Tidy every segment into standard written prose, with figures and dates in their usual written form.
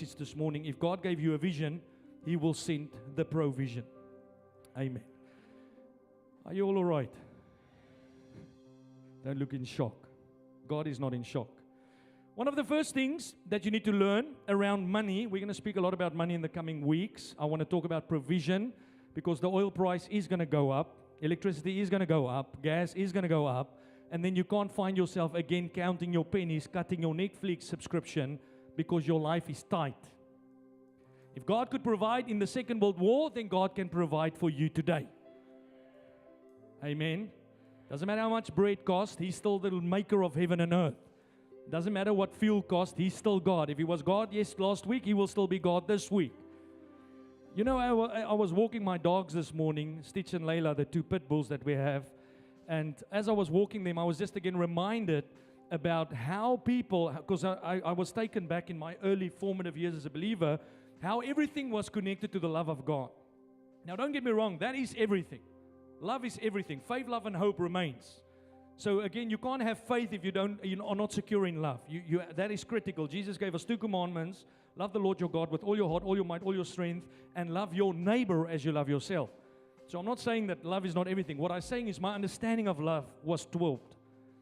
this morning. If God gave you a vision, He will send the provision. Amen. Are you all right? Don't look in shock. God is not in shock. One of the first things that you need to learn around money, we're going to speak a lot about money in the coming weeks. I want to talk about provision because the oil price is going to go up, electricity is going to go up, gas is going to go up, and then you can't find yourself again counting your pennies, cutting your Netflix subscription because your life is tight. If God could provide in the Second World War, then God can provide for you today. Amen. Doesn't matter how much bread costs, He's still the maker of heaven and earth. Doesn't matter what fuel costs, He's still God. If He was God last week, He will still be God this week. You know, I was walking my dogs this morning, Stitch and Layla, the two pit bulls that we have. And as I was walking them, I was just again reminded about how people, because I was taken back in my early formative years as a believer, how everything was connected to the love of God. Now, don't get me wrong, that is everything. Love is everything. Faith, love, and hope remains. So again, you can't have faith if you are not secure in love. That is critical. Jesus gave us 2 commandments. Love the Lord your God with all your heart, all your might, all your strength, and love your neighbor as you love yourself. So I'm not saying that love is not everything. What I'm saying is my understanding of love was warped.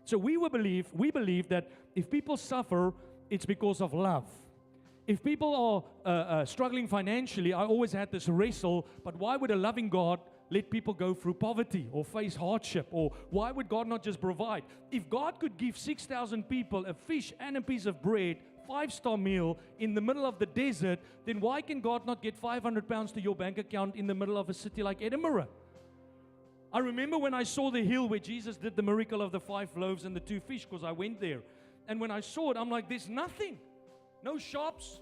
So we believe that if people suffer, it's because of love. If people are struggling financially, I always had this wrestle, but why would a loving God let people go through poverty or face hardship? Or why would God not just provide? If God could give 6,000 people a fish and a piece of bread, 5-star meal in the middle of the desert, then why can God not get 500 pounds to your bank account in the middle of a city like Edinburgh? I remember when I saw the hill where Jesus did the miracle of the 5 loaves and the 2 fish, because I went there. And when I saw it, I'm like, there's nothing. No shops.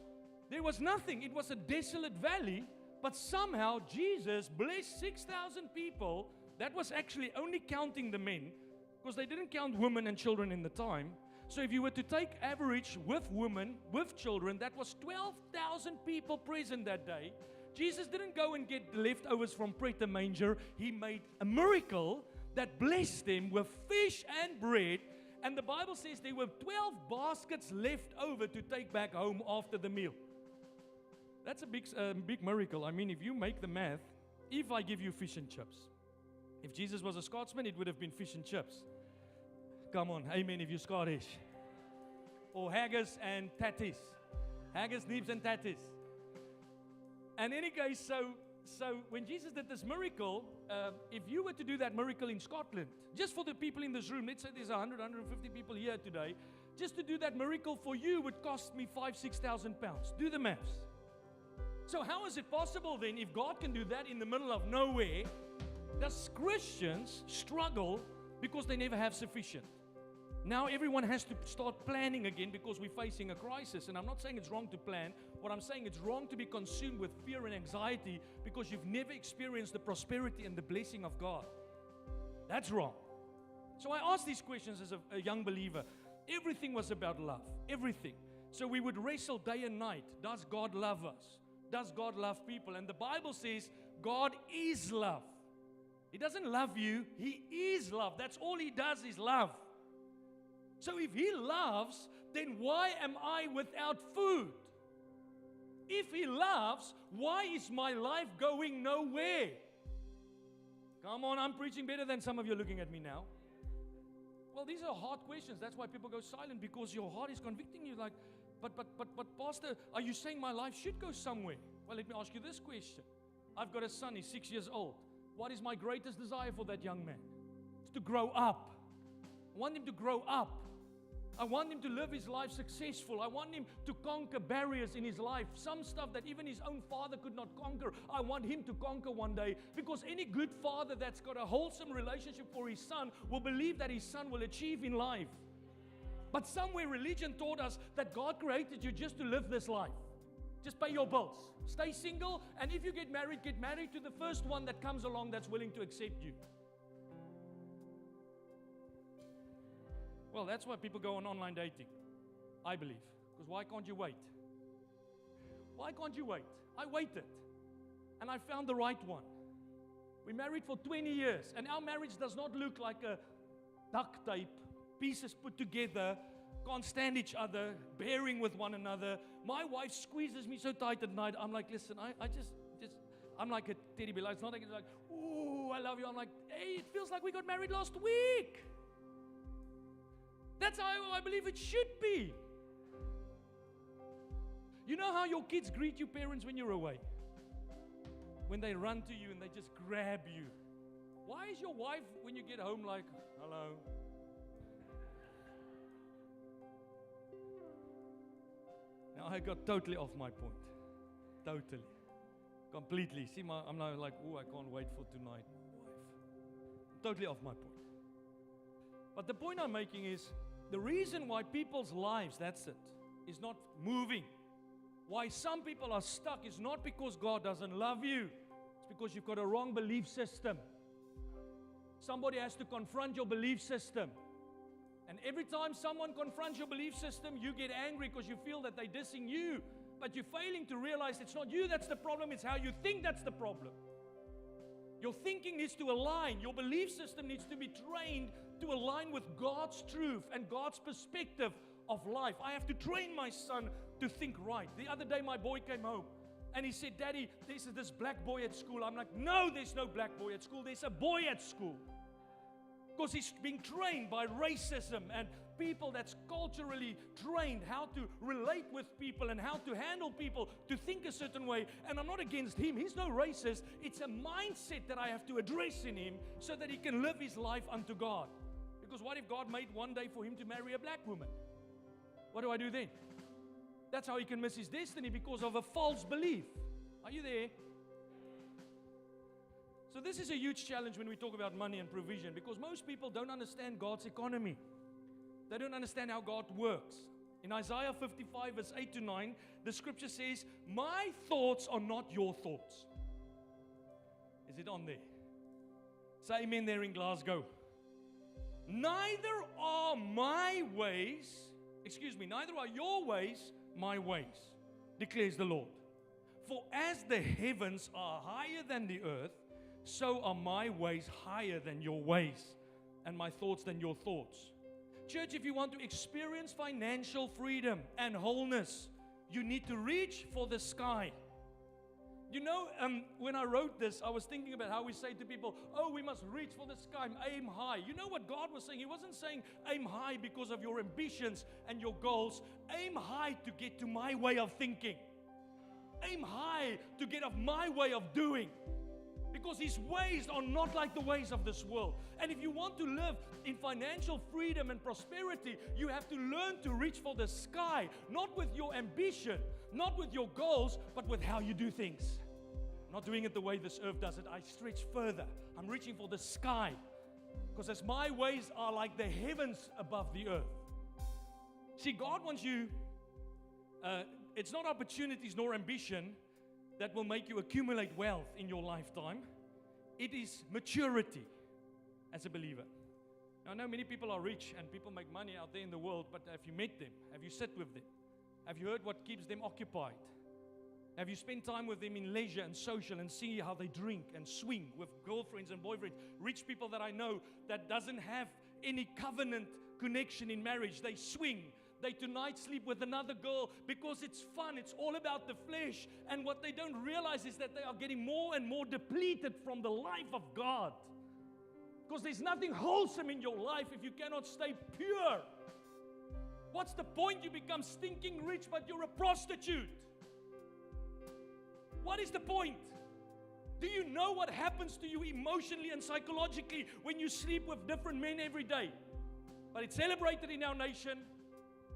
There was nothing. It was a desolate valley. But somehow Jesus blessed 6,000 people. That was actually only counting the men, because they didn't count women and children in the time. So if you were to take average with women, with children, that was 12,000 people present that day. Jesus didn't go and get the leftovers from Pret a Manger. He made a miracle that blessed them with fish and bread. And the Bible says there were 12 baskets left over to take back home after the meal. That's a big miracle. I mean, if you make the math, if I give you fish and chips, if Jesus was a Scotsman, it would have been fish and chips. Come on, amen, if you're Scottish. Or haggis and tatties. Haggis, nibs, and tatties. And in any case, so when Jesus did this miracle, if you were to do that miracle in Scotland, just for the people in this room, let's say there's 100, 150 people here today, just to do that miracle for you would cost me 5,000-6,000 pounds. Do the maths. So how is it possible then, if God can do that in the middle of nowhere, does Christians struggle because they never have sufficient? Now everyone has to start planning again because we're facing a crisis. And I'm not saying it's wrong to plan. What I'm saying, it's wrong to be consumed with fear and anxiety because you've never experienced the prosperity and the blessing of God. That's wrong. So I asked these questions as a young believer. Everything was about love. Everything. So we would wrestle day and night. Does God love us? Does God love people? And the Bible says God is love. He doesn't love you. He is love. That's all He does is love. So if He loves, then why am I without food? If He loves, why is my life going nowhere? Come on, I'm preaching better than some of you looking at me now. Well, these are hard questions. That's why people go silent, because your heart is convicting you like, but Pastor, are you saying my life should go somewhere? Well, let me ask you this question. I've got a son, he's 6 years old. What is my greatest desire for that young man? It's to grow up. I want him to grow up. I want him to live his life successful. I want him to conquer barriers in his life. Some stuff that even his own father could not conquer, I want him to conquer one day. Because any good father that's got a wholesome relationship for his son will believe that his son will achieve in life. But somewhere religion taught us that God created you just to live this life. Just pay your bills. Stay single, and if you get married to the first one that comes along that's willing to accept you. Well, that's why people go on online dating, I believe. Because why can't you wait? Why can't you wait? I waited, and I found the right one. We married for 20 years, and our marriage does not look like a duct tape, pieces put together, can't stand each other, bearing with one another. My wife squeezes me so tight at night. I'm like, listen, I just I'm like a teddy bear. It's not like it's like, ooh, I love you. I'm like, hey, it feels like we got married last week. That's how I believe it should be. You know how your kids greet you parents when you're away? When they run to you and they just grab you. Why is your wife, when you get home, like, hello? Now I got totally off my point. Totally. Completely. See, I'm now like, oh, I can't wait for tonight, wife. Totally off my point. But the point I'm making is, the reason why people's lives, that's it, is not moving. Why some people are stuck is not because God doesn't love you. It's because you've got a wrong belief system. Somebody has to confront your belief system. And every time someone confronts your belief system, you get angry because you feel that they're dissing you. But you're failing to realize it's not you that's the problem, it's how you think that's the problem. Your thinking needs to align. Your belief system needs to be trained to align with God's truth and God's perspective of life. I have to train my son to think right. The other day my boy came home and he said, Daddy, there's this black boy at school. I'm like, no, there's no black boy at school. There's a boy at school. Because he's being trained by racism and people that's culturally trained how to relate with people and how to handle people, to think a certain way. And I'm not against him. He's no racist. It's a mindset that I have to address in him so that he can live his life unto God. Because what if God made one day for him to marry a black woman? What do I do then? That's how he can miss his destiny, because of a false belief. Are you there? So this is a huge challenge when we talk about money and provision, because most people don't understand God's economy. They don't understand how God works. In Isaiah 55 verse 8 to 9, the scripture says, my thoughts are not your thoughts. Is it on there? Say amen there in Glasgow. Neither are your ways my ways, declares the Lord. For as the heavens are higher than the earth, so are my ways higher than your ways, and my thoughts than your thoughts. Church, if you want to experience financial freedom and wholeness, you need to reach for the sky. You know, when I wrote this, I was thinking about how we say to people, oh, we must reach for the sky, aim high. You know what God was saying? He wasn't saying aim high because of your ambitions and your goals. Aim high to get to my way of thinking. Aim high to get of my way of doing. Because His ways are not like the ways of this world. And if you want to live in financial freedom and prosperity, you have to learn to reach for the sky, not with your ambition, not with your goals, but with how you do things. I'm not doing it the way this earth does it. I stretch further. I'm reaching for the sky. Because as my ways are like the heavens above the earth. See, God wants you, it's not opportunities nor ambition that will make you accumulate wealth in your lifetime. It is maturity as a believer. Now, I know many people are rich and people make money out there in the world, but have you met them? Have you sat with them? Have you heard what keeps them occupied? Have you spent time with them in leisure and social and see how they drink and swing with girlfriends and boyfriends? Rich people that I know that doesn't have any covenant connection in marriage. They swing. They tonight sleep with another girl because it's fun. It's all about the flesh. And what they don't realize is that they are getting more and more depleted from the life of God. Because there's nothing wholesome in your life if you cannot stay pure. What's the point? You become stinking rich, but you're a prostitute. What is the point? Do you know what happens to you emotionally and psychologically when you sleep with different men every day? But it's celebrated in our nation.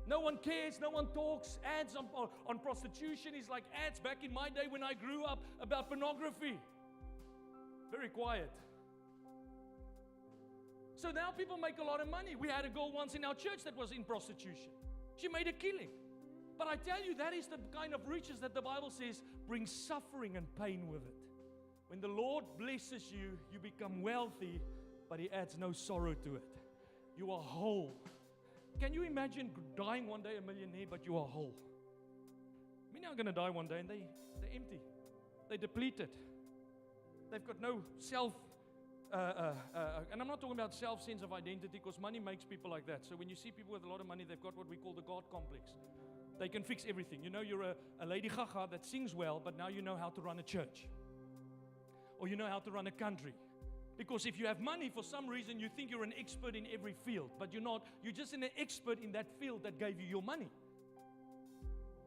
No one cares, no one talks. Ads on prostitution is like ads back in my day when I grew up about pornography. Very quiet. So now people make a lot of money. We had a girl once in our church that was in prostitution. She made a killing. But I tell you, that is the kind of riches that the Bible says brings suffering and pain with it. When the Lord blesses you, you become wealthy, but He adds no sorrow to it. You are whole. Can you imagine dying one day a millionaire, but you are whole? Many are going to die one day and they're empty. They're depleted. They've got no and I'm not talking about self-sense of identity, because money makes people like that. So when you see people with a lot of money, they've got what we call the God complex. They can fix everything. You know, you're a Lady Gaga that sings well, but now you know how to run a church. Or you know how to run a country. Because if you have money, for some reason, you think you're an expert in every field. But you're not. You're just an expert in that field that gave you your money.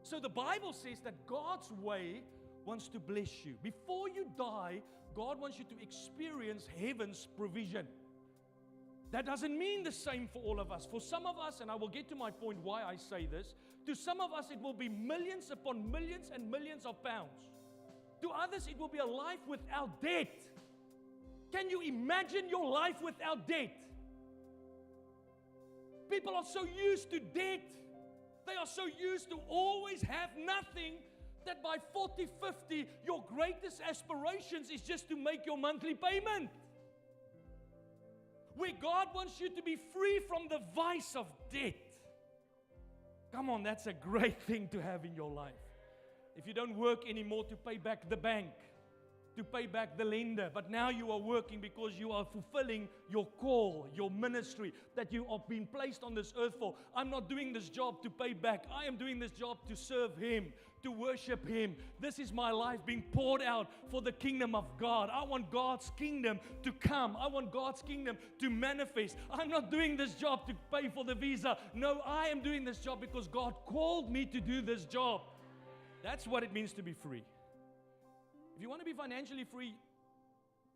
So the Bible says that God's way wants to bless you. Before you die, God wants you to experience heaven's provision. That doesn't mean the same for all of us. For some of us, and I will get to my point why I say this, to some of us it will be millions upon millions and millions of pounds. To others it will be a life without debt. Can you imagine your life without debt? People are so used to debt. They are so used to always have nothing that by 40, 50, your greatest aspirations is just to make your monthly payment. Where God wants you to be free from the vice of debt. Come on, that's a great thing to have in your life. If you don't work anymore to pay back the bank, to pay back the lender, but now you are working because you are fulfilling your call, your ministry that you have been placed on this earth for. I'm not doing this job to pay back. I am doing this job to serve Him, to worship Him. This is my life being poured out for the kingdom of God. I want God's kingdom to come. I want God's kingdom to manifest. I'm not doing this job to pay for the visa. No, I am doing this job because God called me to do this job. That's what it means to be free. If you want to be financially free,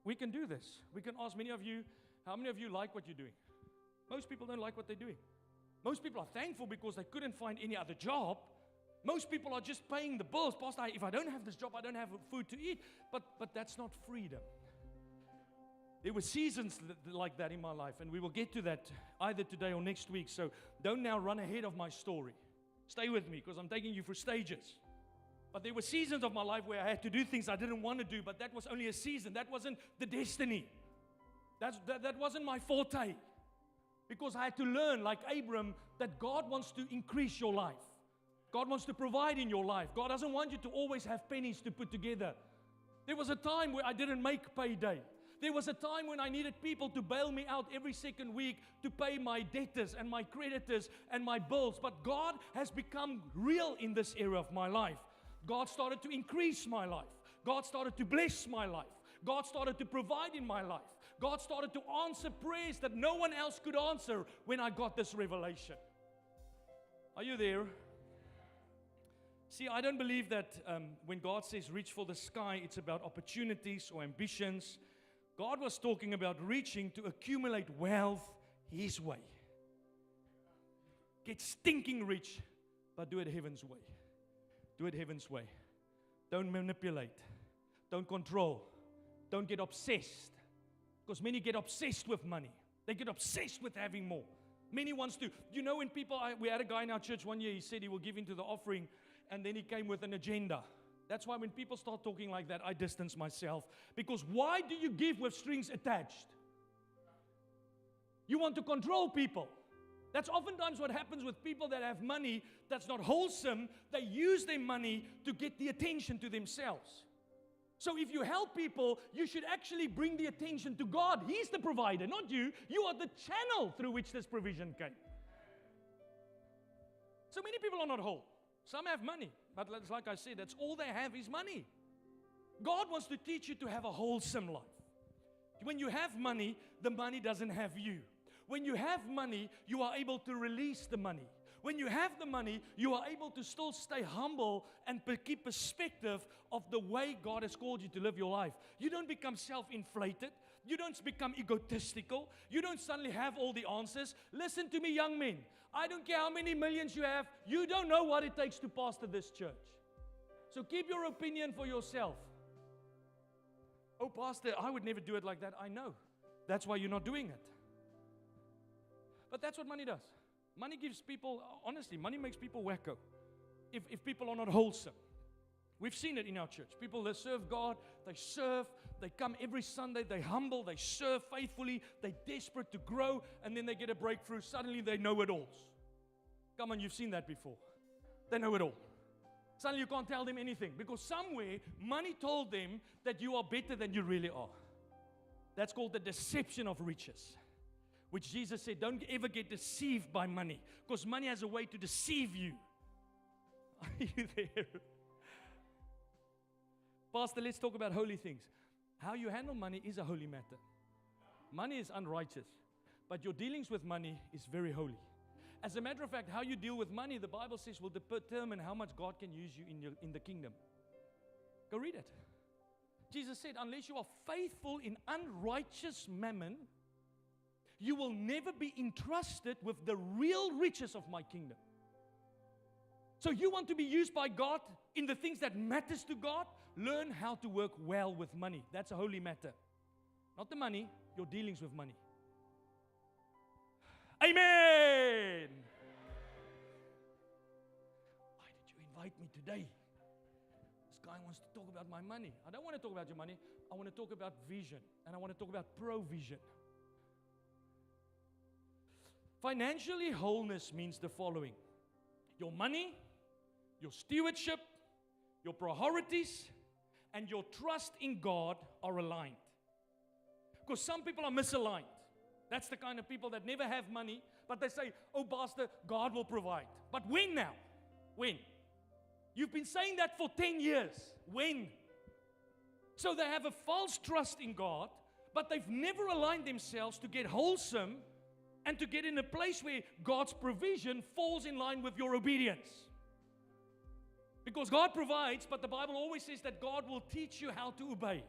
we can do this. We can ask many of you, how many of you like what you're doing? Most people don't like what they're doing. Most people are thankful because they couldn't find any other job. Most people are just paying the bills. Pastor, if I don't have this job, I don't have food to eat. But that's not freedom. There were seasons like that in my life, and we will get to that either today or next week. So don't now run ahead of my story. Stay with me because I'm taking you through stages. But there were seasons of my life where I had to do things I didn't want to do, but that was only a season. That wasn't the destiny. That wasn't my forte. Because I had to learn, like Abram, that God wants to increase your life. God wants to provide in your life. God doesn't want you to always have pennies to put together. There was a time where I didn't make payday. There was a time when I needed people to bail me out every second week to pay my debtors and my creditors and my bills. But God has become real in this area of my life. God started to increase my life. God started to bless my life. God started to provide in my life. God started to answer prayers that no one else could answer when I got this revelation. Are you there? See, I don't believe that when God says reach for the sky, it's about opportunities or ambitions. God was talking about reaching to accumulate wealth His way. Get stinking rich, but do it heaven's way. Do it heaven's way. Don't manipulate. Don't control. Don't get obsessed. Because many get obsessed with money. They get obsessed with having more. Many wants to. You know, when people, we had a guy in our church one year, he said he will give into the offering, and then he came with an agenda. That's why when people start talking like that, I distance myself. Because why do you give with strings attached? You want to control people. That's oftentimes what happens with people that have money that's not wholesome. They use their money to get the attention to themselves. So if you help people, you should actually bring the attention to God. He's the provider, not you. You are the channel through which this provision came. So many people are not whole. Some have money, but like I said, that's all they have is money. God wants to teach you to have a wholesome life. When you have money, the money doesn't have you. When you have money, you are able to release the money. When you have the money, you are able to still stay humble and keep perspective of the way God has called you to live your life. You don't become self-inflated. You don't become egotistical. You don't suddenly have all the answers. Listen to me, young men. I don't care how many millions you have. You don't know what it takes to pastor this church. So keep your opinion for yourself. Oh, pastor, I would never do it like that. I know. That's why you're not doing it. But that's what money does. Money gives people, honestly, money makes people wacko. If people are not wholesome. We've seen it in our church. People that serve God, they serve, they come every Sunday, they humble, they serve faithfully, they're desperate to grow, and then they get a breakthrough. Suddenly they know it all. Come on, you've seen that before. They know it all. Suddenly you can't tell them anything because somewhere money told them that you are better than you really are. That's called the deception of riches, which Jesus said, don't ever get deceived by money, because money has a way to deceive you. Are you there? Pastor, let's talk about holy things. How you handle money is a holy matter. Money is unrighteous, but your dealings with money is very holy. As a matter of fact, how you deal with money, the Bible says, will determine how much God can use you in the kingdom. Go read it. Jesus said, unless you are faithful in unrighteous mammon, you will never be entrusted with the real riches of my kingdom. So you want to be used by God in the things that matters to God? Learn how to work well with money. That's a holy matter. Not the money, your dealings with money. Amen. Why did you invite me today? This guy wants to talk about my money. I don't want to talk about your money. I want to talk about vision. And I want to talk about provision. Financially wholeness means the following. Your money, your stewardship, your priorities, and your trust in God are aligned. Because some people are misaligned. That's the kind of people that never have money, but they say, oh, Pastor, God will provide. But when now? When? You've been saying that for 10 years. When? So they have a false trust in God, but they've never aligned themselves to get wholesome and to get in a place where God's provision falls in line with your obedience. Because God provides, but the Bible always says that God will teach you how to obey.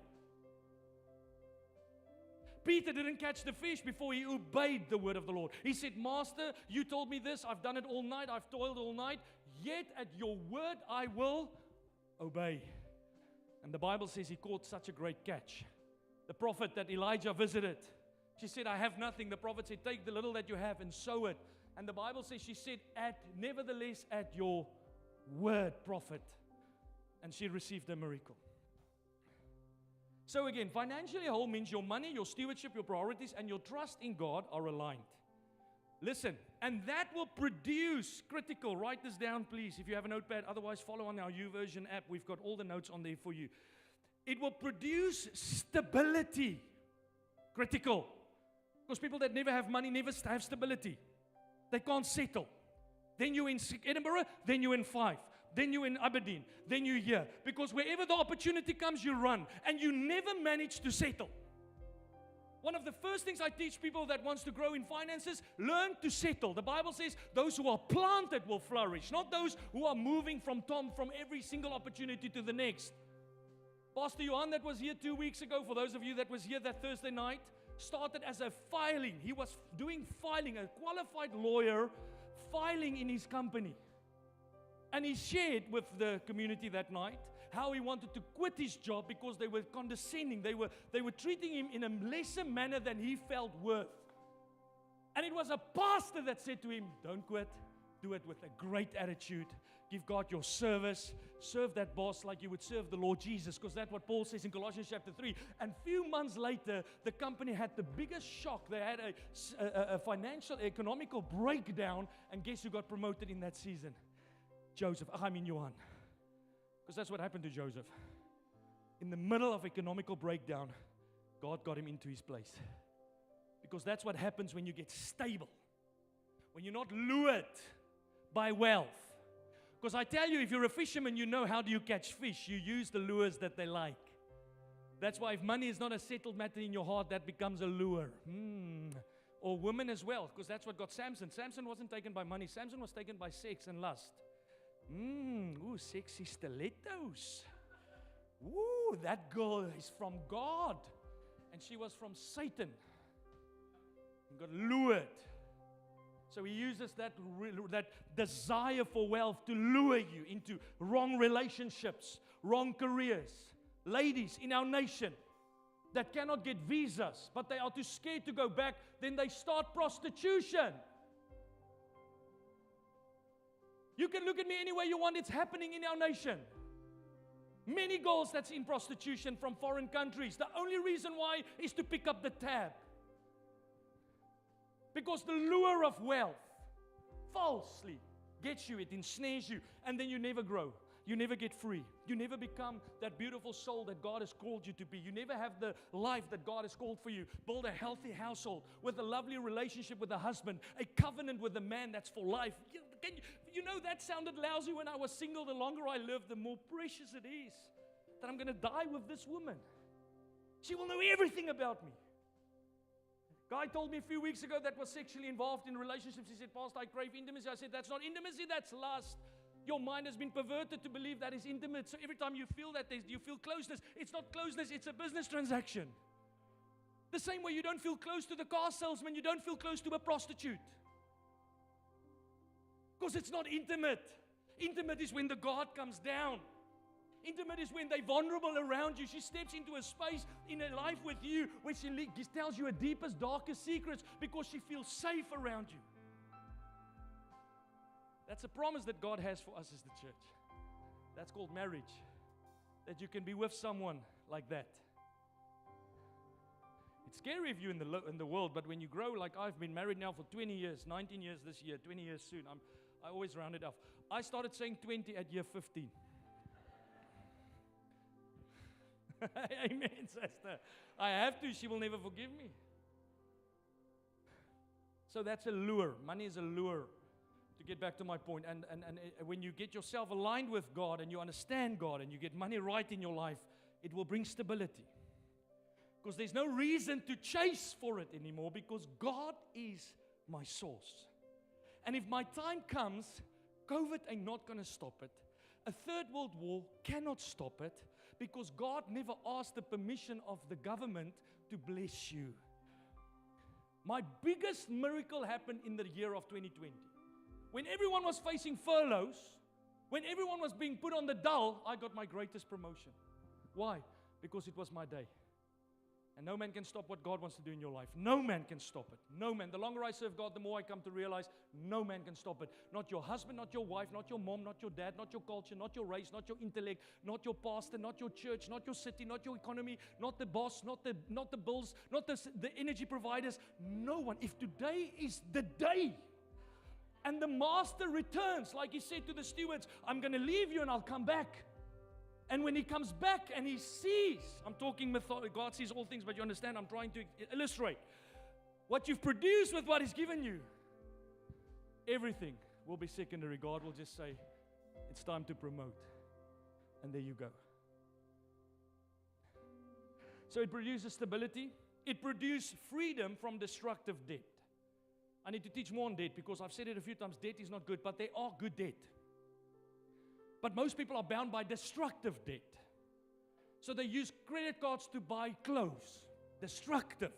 Peter didn't catch the fish before he obeyed the word of the Lord. He said, Master, you told me this. I've done it all night. I've toiled all night. Yet at your word I will obey. And the Bible says he caught such a great catch. The prophet that Elijah visited, she said, I have nothing. The prophet said, take the little that you have and sow it. And the Bible says she said, nevertheless at your word, prophet. And she received a miracle. So again, financially whole means your money, your stewardship, your priorities, and your trust in God are aligned. Listen, and that will produce critical. Write this down, please, if you have a notepad. Otherwise, follow on our YouVersion app. We've got all the notes on there for you. It will produce stability. Critical. Because people that never have money never have stability. They can't settle. Then you're in Edinburgh, then you're in Fife. Then you're in Aberdeen, then you're here. Because wherever the opportunity comes, you run. And you never manage to settle. One of the first things I teach people that wants to grow in finances, learn to settle. The Bible says those who are planted will flourish, not those who are moving from every single opportunity to the next. Pastor Johan that was here 2 weeks ago, for those of you that was here that Thursday night, started as a filing. He was doing filing, a qualified lawyer, filing in his company. And he shared with the community that night how he wanted to quit his job because they were condescending. They were treating him in a lesser manner than he felt worth. And it was a pastor that said to him, don't quit. Do it with a great attitude. Give God your service. Serve that boss like you would serve the Lord Jesus, because that's what Paul says in Colossians chapter 3. And a few months later, the company had the biggest shock. They had a financial, economical breakdown. And guess who got promoted in that season? Johan. Because that's what happened to Joseph. In the middle of economical breakdown, God got him into his place. Because that's what happens when you get stable. When you're not lured by wealth. Because I tell you, if you're a fisherman, you know how do you catch fish. You use the lures that they like. That's why if money is not a settled matter in your heart, that becomes a lure. Or women as well, because that's what got Samson. Samson wasn't taken by money. Samson was taken by sex and lust. Sexy stilettos. That girl is from God. And she was from Satan. And got lured. So he uses that desire for wealth to lure you into wrong relationships, wrong careers. Ladies in our nation that cannot get visas, but they are too scared to go back, then they start prostitution. You can look at me any way you want. It's happening in our nation. Many girls that's in prostitution from foreign countries. The only reason why is to pick up the tab. Because the lure of wealth falsely gets you, it ensnares you, and then you never grow. You never get free. You never become that beautiful soul that God has called you to be. You never have the life that God has called for you. Build a healthy household with a lovely relationship with a husband, a covenant with a man that's for life. You know, that sounded lousy when I was single. The longer I live, the more precious it is that I'm going to die with this woman. She will know everything about me. Guy told me a few weeks ago that was sexually involved in relationships. He said, Pastor, I crave intimacy. I said, that's not intimacy, that's lust. Your mind has been perverted to believe that is intimate. So every time you feel that, you feel closeness. It's not closeness, it's a business transaction. The same way you don't feel close to the car salesman, you don't feel close to a prostitute. Because it's not intimate. Intimate is when the guard comes down. Intimate is when they're vulnerable around you. She steps into a space in her life with you where she tells you her deepest, darkest secrets because she feels safe around you. That's a promise that God has for us as the church. That's called marriage. That you can be with someone like that. It's scary if you're in the world, but when you grow, like I've been married now for 20 years, 19 years this year, 20 years soon. I always round it off. I started saying 20 at year 15. Amen, sister. I have to. She will never forgive me. So that's a lure. Money is a lure. To get back to my point, and when you get yourself aligned with God and you understand God and you get money right in your life, it will bring stability. Because there's no reason to chase for it anymore because God is my source. And if my time comes, COVID ain't not going to stop it. A third world war cannot stop it because God never asked the permission of the government to bless you. My biggest miracle happened in the year of 2020. When everyone was facing furloughs, when everyone was being put on the dole, I got my greatest promotion. Why? Because it was my day. And no man can stop what God wants to do in your life. No man can stop it. No man. The longer I serve God, the more I come to realize no man can stop it. Not your husband, not your wife, not your mom, not your dad, not your culture, not your race, not your intellect, not your pastor, not your church, not your city, not your economy, not the boss, not the bills, not the energy providers. No one. If today is the day, and the master returns, like he said to the stewards, I'm going to leave you and I'll come back. And when he comes back and he sees, I'm talking God sees all things, but you understand, I'm trying to illustrate. What you've produced with what he's given you, everything will be secondary. God will just say, it's time to promote. And there you go. So it produces stability. It produces freedom from destructive debt. I need to teach more on debt because I've said it a few times, debt is not good, but there are good debt. But most people are bound by destructive debt. So they use credit cards to buy clothes. Destructive.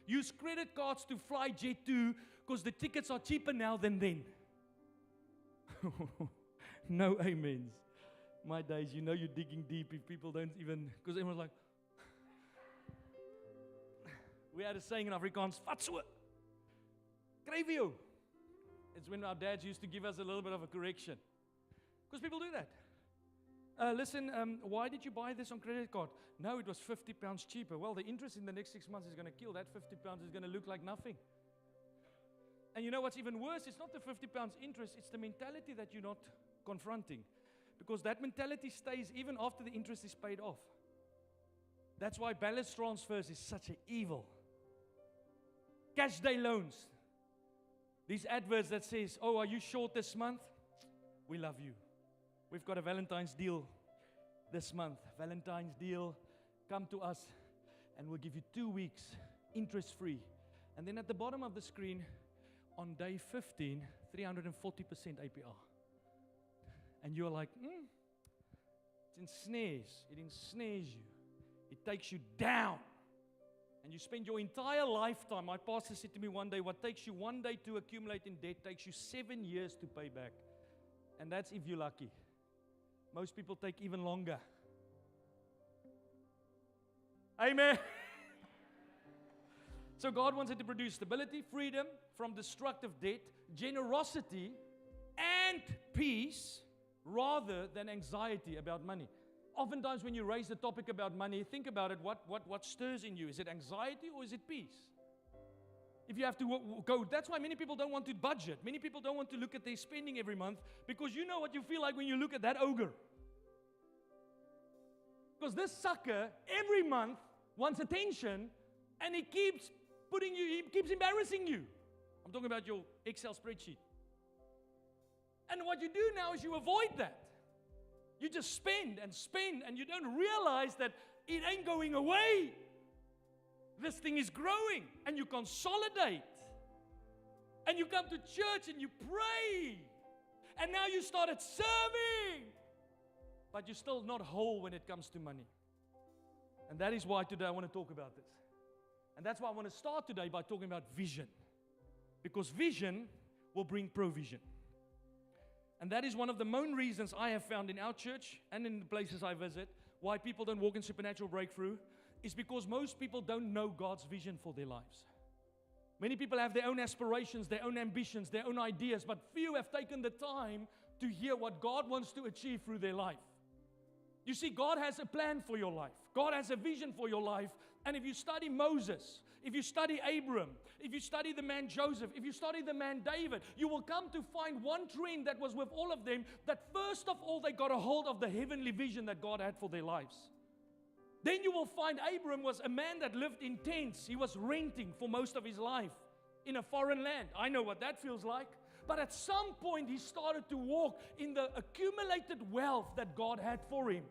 Use credit cards to fly Jet2 because the tickets are cheaper now than then. No amens. My days, you know you're digging deep if people don't even, because everyone's like, we had a saying in Afrikaans, vat so. Skryf jou. It's when our dads used to give us a little bit of a correction. Because people do that. Listen, why did you buy this on credit card? No, it was £50 cheaper. Well, the interest in the next 6 months is going to kill. That £50 is going to look like nothing. And you know what's even worse? It's not the £50 interest. It's the mentality that you're not confronting. Because that mentality stays even after the interest is paid off. That's why balance transfers is such an evil. Cash day loans. These adverts that says, oh, are you short this month? We love you. We've got a Valentine's deal this month. Valentine's deal. Come to us and we'll give you 2 weeks interest free. And then at the bottom of the screen, on day 15, 340% APR. And you're like, it ensnares. It ensnares you. It takes you down. And you spend your entire lifetime. My pastor said to me one day, what takes you 1 day to accumulate in debt takes you 7 years to pay back. And that's if you're lucky. Most people take even longer. Amen. So God wants it to produce stability, freedom from destructive debt, generosity, and peace rather than anxiety about money. Oftentimes when you raise the topic about money, think about it, what stirs in you? Is it anxiety or is it peace? If you have to go, that's why many people don't want to budget. Many people don't want to look at their spending every month, because you know what you feel like when you look at that ogre. Because this sucker every month wants attention, and he keeps embarrassing you. I'm talking about your Excel spreadsheet. And what you do now is you avoid that. You just spend, and you don't realize that it ain't going away. This thing is growing, and you consolidate. And you come to church and you pray. And now you started serving. But you're still not whole when it comes to money. And that is why today I want to talk about this. And that's why I want to start today by talking about vision. Because vision will bring provision. And that is one of the main reasons I have found in our church and in the places I visit why people don't walk in supernatural breakthrough, is because most people don't know God's vision for their lives. Many people have their own aspirations, their own ambitions, their own ideas, but few have taken the time to hear what God wants to achieve through their life. You see, God has a plan for your life. God has a vision for your life. And if you study Moses, if you study Abraham, if you study the man Joseph, if you study the man David, you will come to find one trend that was with all of them, that first of all, they got a hold of the heavenly vision that God had for their lives. Then you will find Abraham was a man that lived in tents. He was renting for most of his life in a foreign land. I know what that feels like. But at some point, he started to walk in the accumulated wealth that God had for him.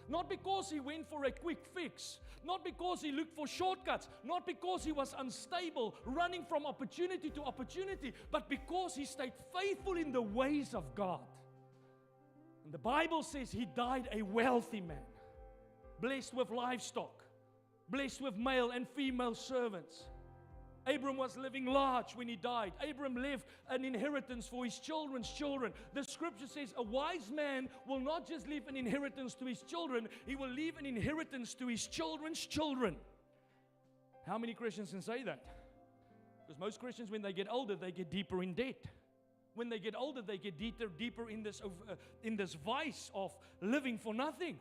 Not because he went for a quick fix, not because he looked for shortcuts, not because he was unstable, running from opportunity to opportunity, but because he stayed faithful in the ways of God. And the Bible says he died a wealthy man, blessed with livestock, blessed with male and female servants. Abram was living large when he died. Abram left an inheritance for his children's children. The scripture says a wise man will not just leave an inheritance to his children, he will leave an inheritance to his children's children. How many Christians can say that? Because most Christians, when they get older, they get deeper in debt. When they get older, they get deeper in this vice of living for nothing.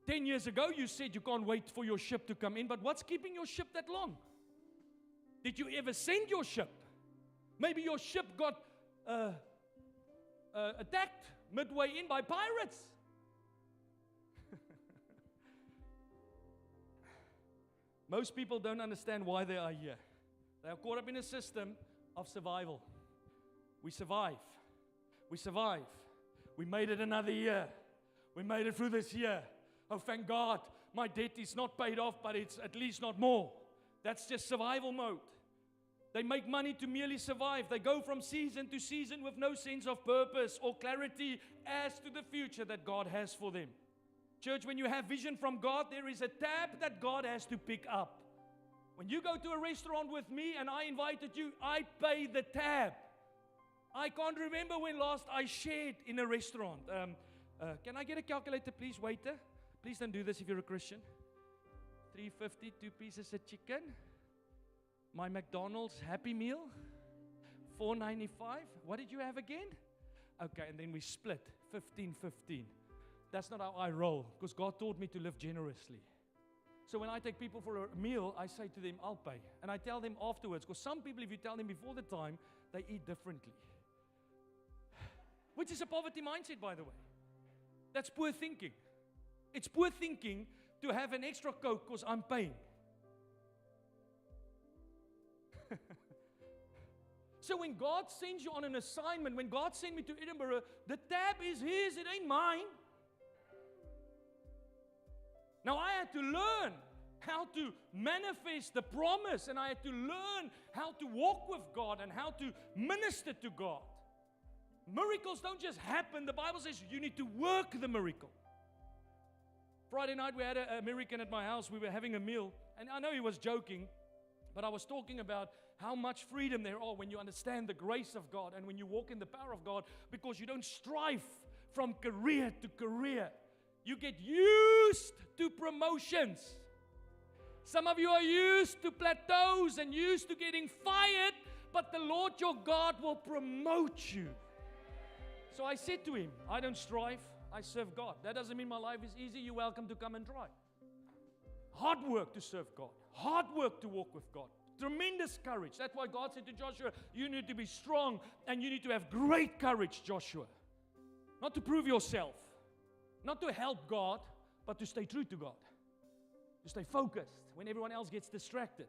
10 years ago, you said you can't wait for your ship to come in, but what's keeping your ship that long? Did you ever send your ship? Maybe your ship got attacked midway in by pirates. Most people don't understand why they are here. They are caught up in a system of survival. We survive. We survive. We made it another year. We made it through this year. Oh, thank God, my debt is not paid off, but it's at least not more. That's just survival mode. They make money to merely survive. They go from season to season with no sense of purpose or clarity as to the future that God has for them. Church, when you have vision from God, there is a tab that God has to pick up. When you go to a restaurant with me and I invited you, I pay the tab. I can't remember when last I shared in a restaurant. Can I get a calculator, please, waiter? Please don't do this if you're a Christian. $3.50, 2 pieces of chicken. My McDonald's Happy Meal, $4.95. What did you have again? Okay, and then we split, 15-15. That's not how I roll, because God taught me to live generously. So when I take people for a meal, I say to them, I'll pay. And I tell them afterwards, because some people, if you tell them before the time, they eat differently. Which is a poverty mindset, by the way. That's poor thinking. It's poor thinking to have an extra Coke because I'm paying. So when God sends you on an assignment, when God sent me to Edinburgh, the tab is His, it ain't mine. Now I had to learn how to manifest the promise, and I had to learn how to walk with God and how to minister to God. Miracles don't just happen. The Bible says you need to work the miracle. Friday night we had an American at my house. We were having a meal, and I know he was joking, but I was talking about how much freedom there are when you understand the grace of God and when you walk in the power of God, because you don't strive from career to career. You get used to promotions. Some of you are used to plateaus and used to getting fired, but the Lord your God will promote you. So I said to him, I don't strive, I serve God. That doesn't mean my life is easy. You're welcome to come and try. Hard work to serve God. Hard work to walk with God. Tremendous courage. That's why God said to Joshua, you need to be strong and you need to have great courage, Joshua. Not to prove yourself, not to help God, but to stay true to God. To stay focused when everyone else gets distracted.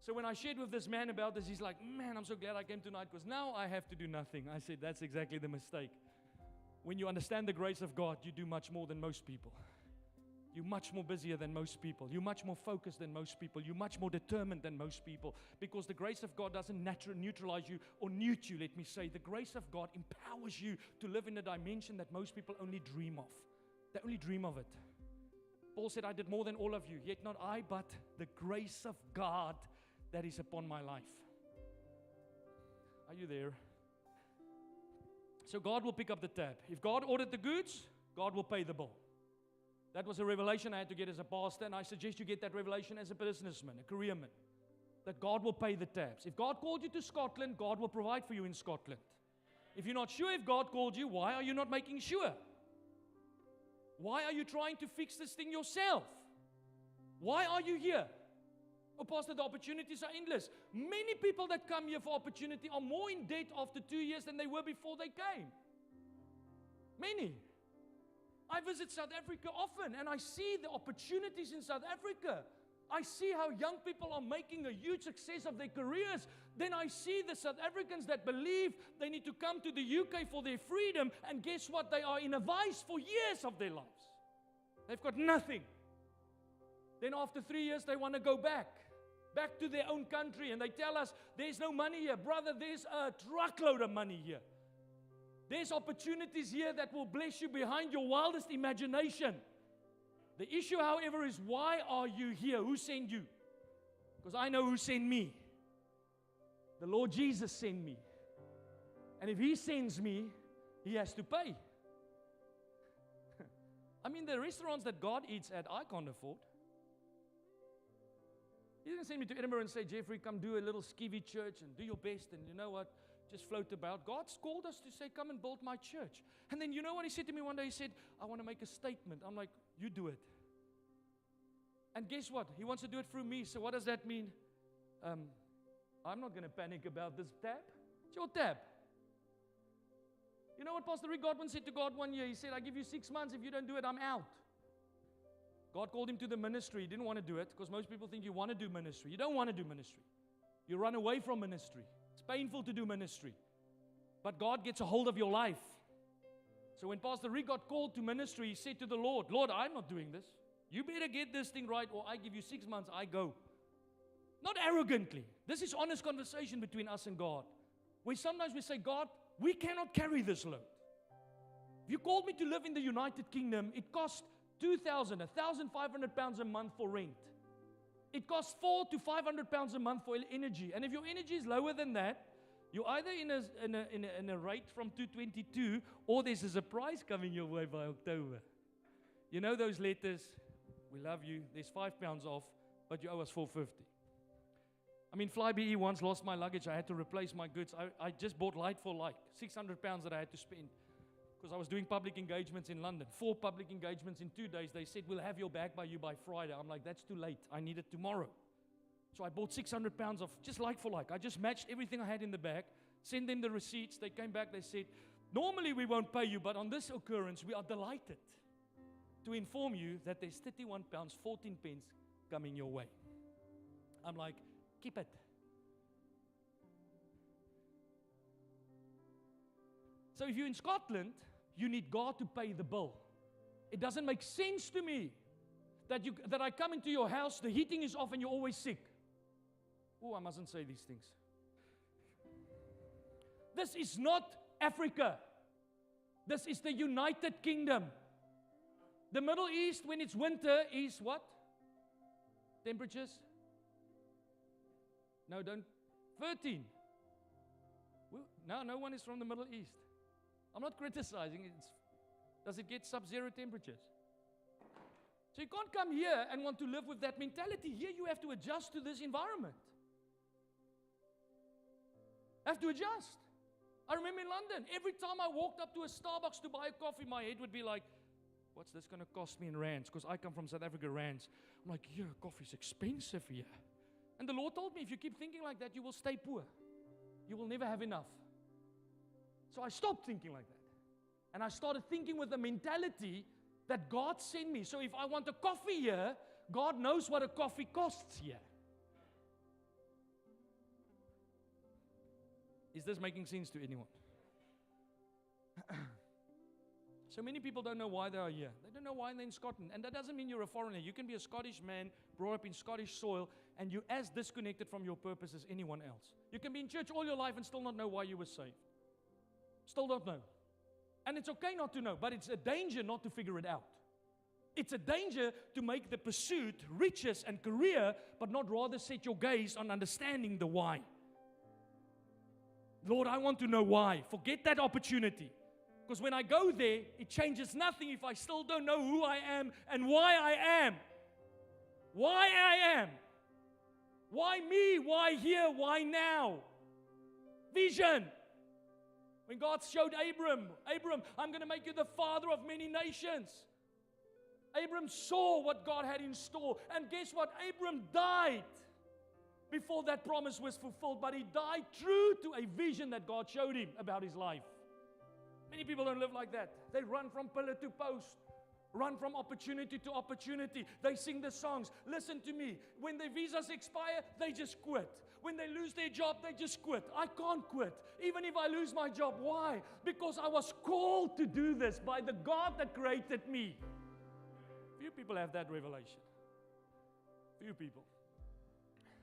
So when I shared with this man about this, he's like, man, I'm so glad I came tonight because now I have to do nothing. I said, that's exactly the mistake. When you understand the grace of God, you do much more than most people. You're much more busier than most people. You're much more focused than most people. You're much more determined than most people. Because the grace of God doesn't neutralize you or newt you, let me say. The grace of God empowers you to live in a dimension that most people only dream of. They only dream of it. Paul said, I did more than all of you, yet not I, but the grace of God that is upon my life. Are you there? So God will pick up the tab. If God ordered the goods, God will pay the bill. That was a revelation I had to get as a pastor, and I suggest you get that revelation as a businessman, a careerman, that God will pay the tabs. If God called you to Scotland, God will provide for you in Scotland. If you're not sure if God called you, why are you not making sure? Why are you trying to fix this thing yourself? Why are you here? Oh, Pastor, the opportunities are endless. Many people that come here for opportunity are more in debt after 2 years than they were before they came. Many. I visit South Africa often and I see the opportunities in South Africa. I see how young people are making a huge success of their careers. Then I see the South Africans that believe they need to come to the UK for their freedom, and guess what? They are in a vice for years of their lives. They've got nothing. Then after 3 years they want to go back to their own country, and they tell us there's no money here. Brother, there's a truckload of money here. There's opportunities here that will bless you behind your wildest imagination. The issue, however, is why are you here? Who sent you? Because I know who sent me. The Lord Jesus sent me. And if He sends me, He has to pay. I mean, the restaurants that God eats at, I can't afford. He didn't send me to Edinburgh and say, Jeffrey, come do a little skivvy church and do your best. And you know what? Just float about. God's called us to say, come and build my church. And then you know what He said to me one day? He said, I want to make a statement. I'm like, you do it. And guess what? He wants to do it through me. So what does that mean? I'm not going to panic about this tab. It's your tab. You know what Pastor Rick Godwin said to God one year? He said, I give you 6 months. If you don't do it, I'm out. God called him to the ministry. He didn't want to do it because most people think you want to do ministry. You don't want to do ministry. You run away from ministry. It's painful to do ministry. But God gets a hold of your life. So when Pastor Rick got called to ministry, he said to the Lord, Lord, I'm not doing this. You better get this thing right or I give you 6 months, I go. Not arrogantly. This is honest conversation between us and God. Where sometimes we say, God, we cannot carry this load. If you called me to live in the United Kingdom, it costs 2,000, 1,500 pounds a month for rent. It costs 400 to 500 pounds a month for energy. And if your energy is lower than that, you're either in a rate from 222 or there's a surprise coming your way by October. You know those letters, we love you, there's £5 off, but you owe us $4.50. I mean, Flybe once lost my luggage. I had to replace my goods. I just bought like for like, 600 pounds that I had to spend because I was doing public engagements in London. 4 public engagements in 2 days. They said, we'll have your bag by you by Friday. I'm like, that's too late. I need it tomorrow. So I bought 600 pounds of just like for like. I just matched everything I had in the bag, sent them the receipts. They came back, they said, normally we won't pay you, but on this occurrence, we are delighted to inform you that there's 31 pounds, 14 pence coming your way. I'm like, keep it. So if you're in Scotland, you need God to pay the bill. It doesn't make sense to me that I come into your house, the heating is off and you're always sick. Oh, I mustn't say these things. This is not Africa. This is the United Kingdom. The Middle East, when it's winter, is what? Temperatures? No, don't. 13. No one is from the Middle East. I'm not criticizing. Does it get sub-zero temperatures? So you can't come here and want to live with that mentality. Here you have to adjust to this environment. Have to adjust. I remember in London, every time I walked up to a Starbucks to buy a coffee, my head would be like, what's this going to cost me in rands? Because I come from South Africa, rands. I'm like, yeah, coffee's expensive here. And the Lord told me, if you keep thinking like that, you will stay poor. You will never have enough. So I stopped thinking like that. And I started thinking with the mentality that God sent me. So if I want a coffee here, God knows what a coffee costs here. Is this making sense to anyone? So many people don't know why they are here. They don't know why they're in Scotland. And that doesn't mean you're a foreigner. You can be a Scottish man, brought up in Scottish soil, and you're as disconnected from your purpose as anyone else. You can be in church all your life and still not know why you were saved. Still don't know. And it's okay not to know, but it's a danger not to figure it out. It's a danger to make the pursuit riches and career, but not rather set your gaze on understanding the why. Lord, I want to know why. Forget that opportunity. Because when I go there, it changes nothing if I still don't know who I am and why I am. Why I am. Why me? Why here? Why now? Vision. When God showed Abram, I'm going to make you the father of many nations. Abram saw what God had in store. And guess what? Abram died before that promise was fulfilled. But he died true to a vision that God showed him about his life. Many people don't live like that. They run from pillar to post. Run from opportunity to opportunity. They sing the songs. Listen to me. When their visas expire, they just quit. When they lose their job, they just quit. I can't quit. Even if I lose my job. Why? Because I was called to do this by the God that created me. Few people have that revelation. Few people.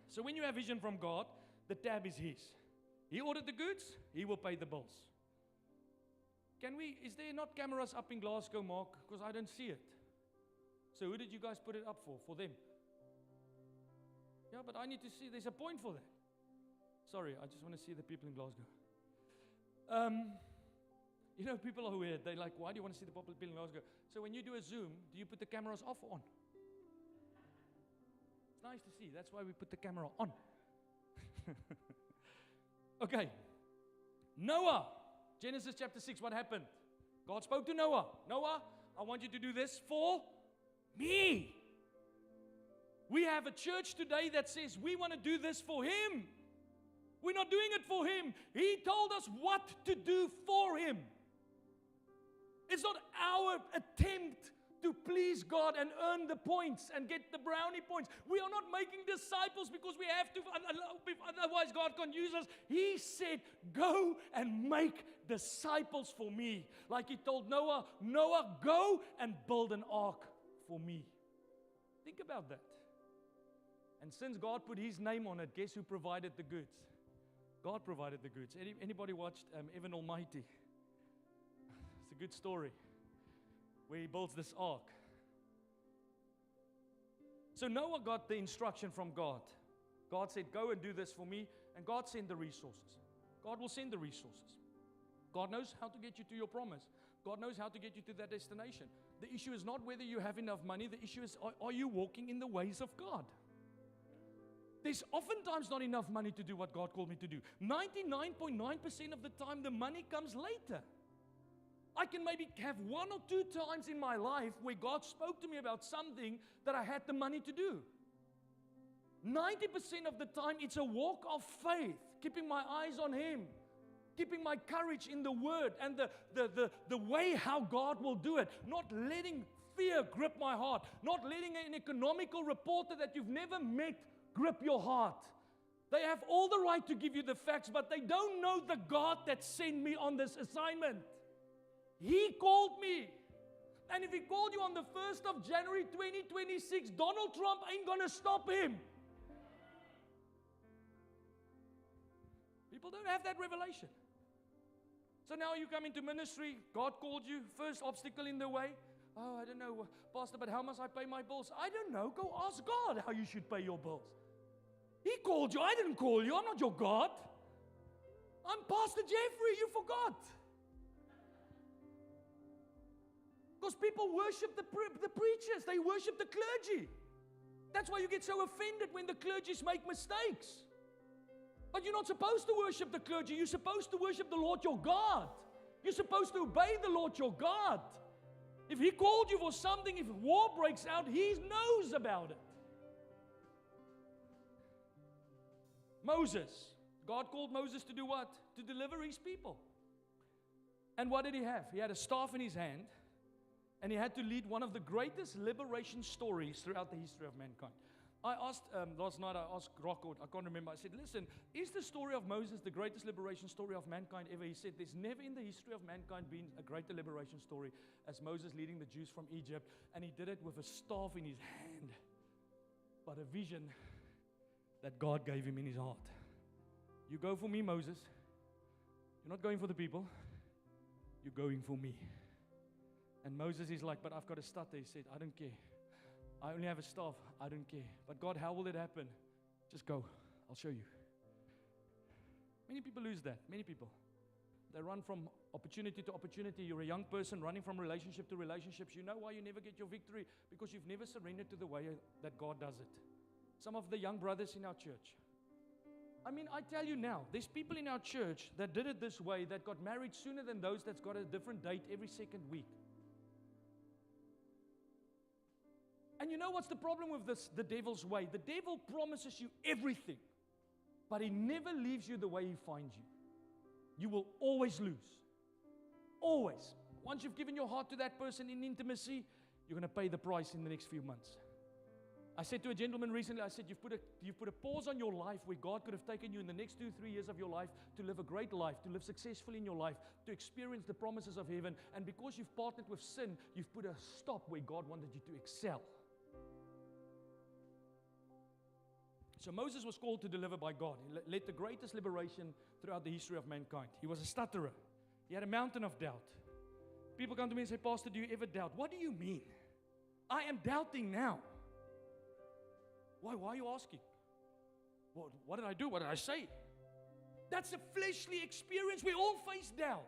So when you have vision from God, the tab is His. He ordered the goods, He will pay the bills. Is there not cameras up in Glasgow, Mark? Because I don't see it. So who did you guys put it up for? For them? Yeah, but I need to see, there's a point for that. Sorry, I just want to see the people in Glasgow. You know, people are weird. They're like, why do you want to see the people in Glasgow? So when you do a Zoom, do you put the cameras off or on? It's nice to see. That's why we put the camera on. Okay. Noah. Genesis chapter 6, what happened? God spoke to Noah. Noah, I want you to do this for me. We have a church today that says we want to do this for Him. We're not doing it for Him. He told us what to do for Him. It's not our attempt to please God and earn the points and get the brownie points. We are not making disciples because we have to, otherwise God can't use us. He said, go and make disciples for me. Like He told Noah, Noah, go and build an ark for me. Think about that. And since God put His name on it, guess who provided the goods? God provided the goods. Anybody watched Evan Almighty? It's a good story where he builds this ark. So Noah got the instruction from God. God said, go and do this for me. And God sent the resources. God will send the resources. God knows how to get you to your promise. God knows how to get you to that destination. The issue is not whether you have enough money. The issue is, are you walking in the ways of God? There's oftentimes not enough money to do what God called me to do. 99.9% of the time, the money comes later. I can maybe have 1 or 2 times in my life where God spoke to me about something that I had the money to do. 90% of the time, it's a walk of faith, keeping my eyes on Him, keeping my courage in the Word and the way how God will do it, not letting fear grip my heart, not letting an economical reporter that you've never met grip your heart. They have all the right to give you the facts, but they don't know the God that sent me on this assignment. He called me. And if He called you on the 1st of January 2026, Donald Trump ain't going to stop Him. People don't have that revelation. So now you come into ministry, God called you, first obstacle in the way. Oh, I don't know, Pastor, but how must I pay my bills? I don't know. Go ask God how you should pay your bills. He called you. I didn't call you. I'm not your God. I'm Pastor Jeffrey. You forgot. Because people worship the preachers. They worship the clergy. That's why you get so offended when the clergies make mistakes. But you're not supposed to worship the clergy. You're supposed to worship the Lord your God. You're supposed to obey the Lord your God. If He called you for something, if war breaks out, He knows about it. Moses. God called Moses to do what? To deliver his people. And what did he have? He had a staff in his hand, and he had to lead one of the greatest liberation stories throughout the history of mankind. I asked, last night I asked Rocco, I can't remember, I said, listen, is the story of Moses the greatest liberation story of mankind ever? He said, there's never in the history of mankind been a greater liberation story as Moses leading the Jews from Egypt, and he did it with a staff in his hand, but a vision that God gave him in his heart. You go for me, Moses. You're not going for the people. You're going for me. And Moses is like, but I've got a stutter. He said, I don't care. I only have a staff. I don't care. But God, how will it happen? Just go. I'll show you. Many people lose that. Many people. They run from opportunity to opportunity. You're a young person running from relationship to relationships. You know why you never get your victory? Because you've never surrendered to the way that God does it. Some of the young brothers in our church. I mean, I tell you now, there's people in our church that did it this way, that got married sooner than those that's got a different date every second week. And you know what's the problem with this, the devil's way? The devil promises you everything, but he never leaves you the way he finds you. You will always lose. Always. Once you've given your heart to that person in intimacy, you're going to pay the price in the next few months. I said to a gentleman recently, I said, you've put a pause on your life where God could have taken you in the next 2-3 years of your life to live a great life, to live successfully in your life, to experience the promises of heaven. And because you've partnered with sin, you've put a stop where God wanted you to excel. So Moses was called to deliver by God. He led the greatest liberation throughout the history of mankind. He was a stutterer. He had a mountain of doubt. People come to me and say, Pastor, do you ever doubt? What do you mean? I am doubting now. Why are you asking? What did I do? What did I say? That's a fleshly experience. We all face doubt.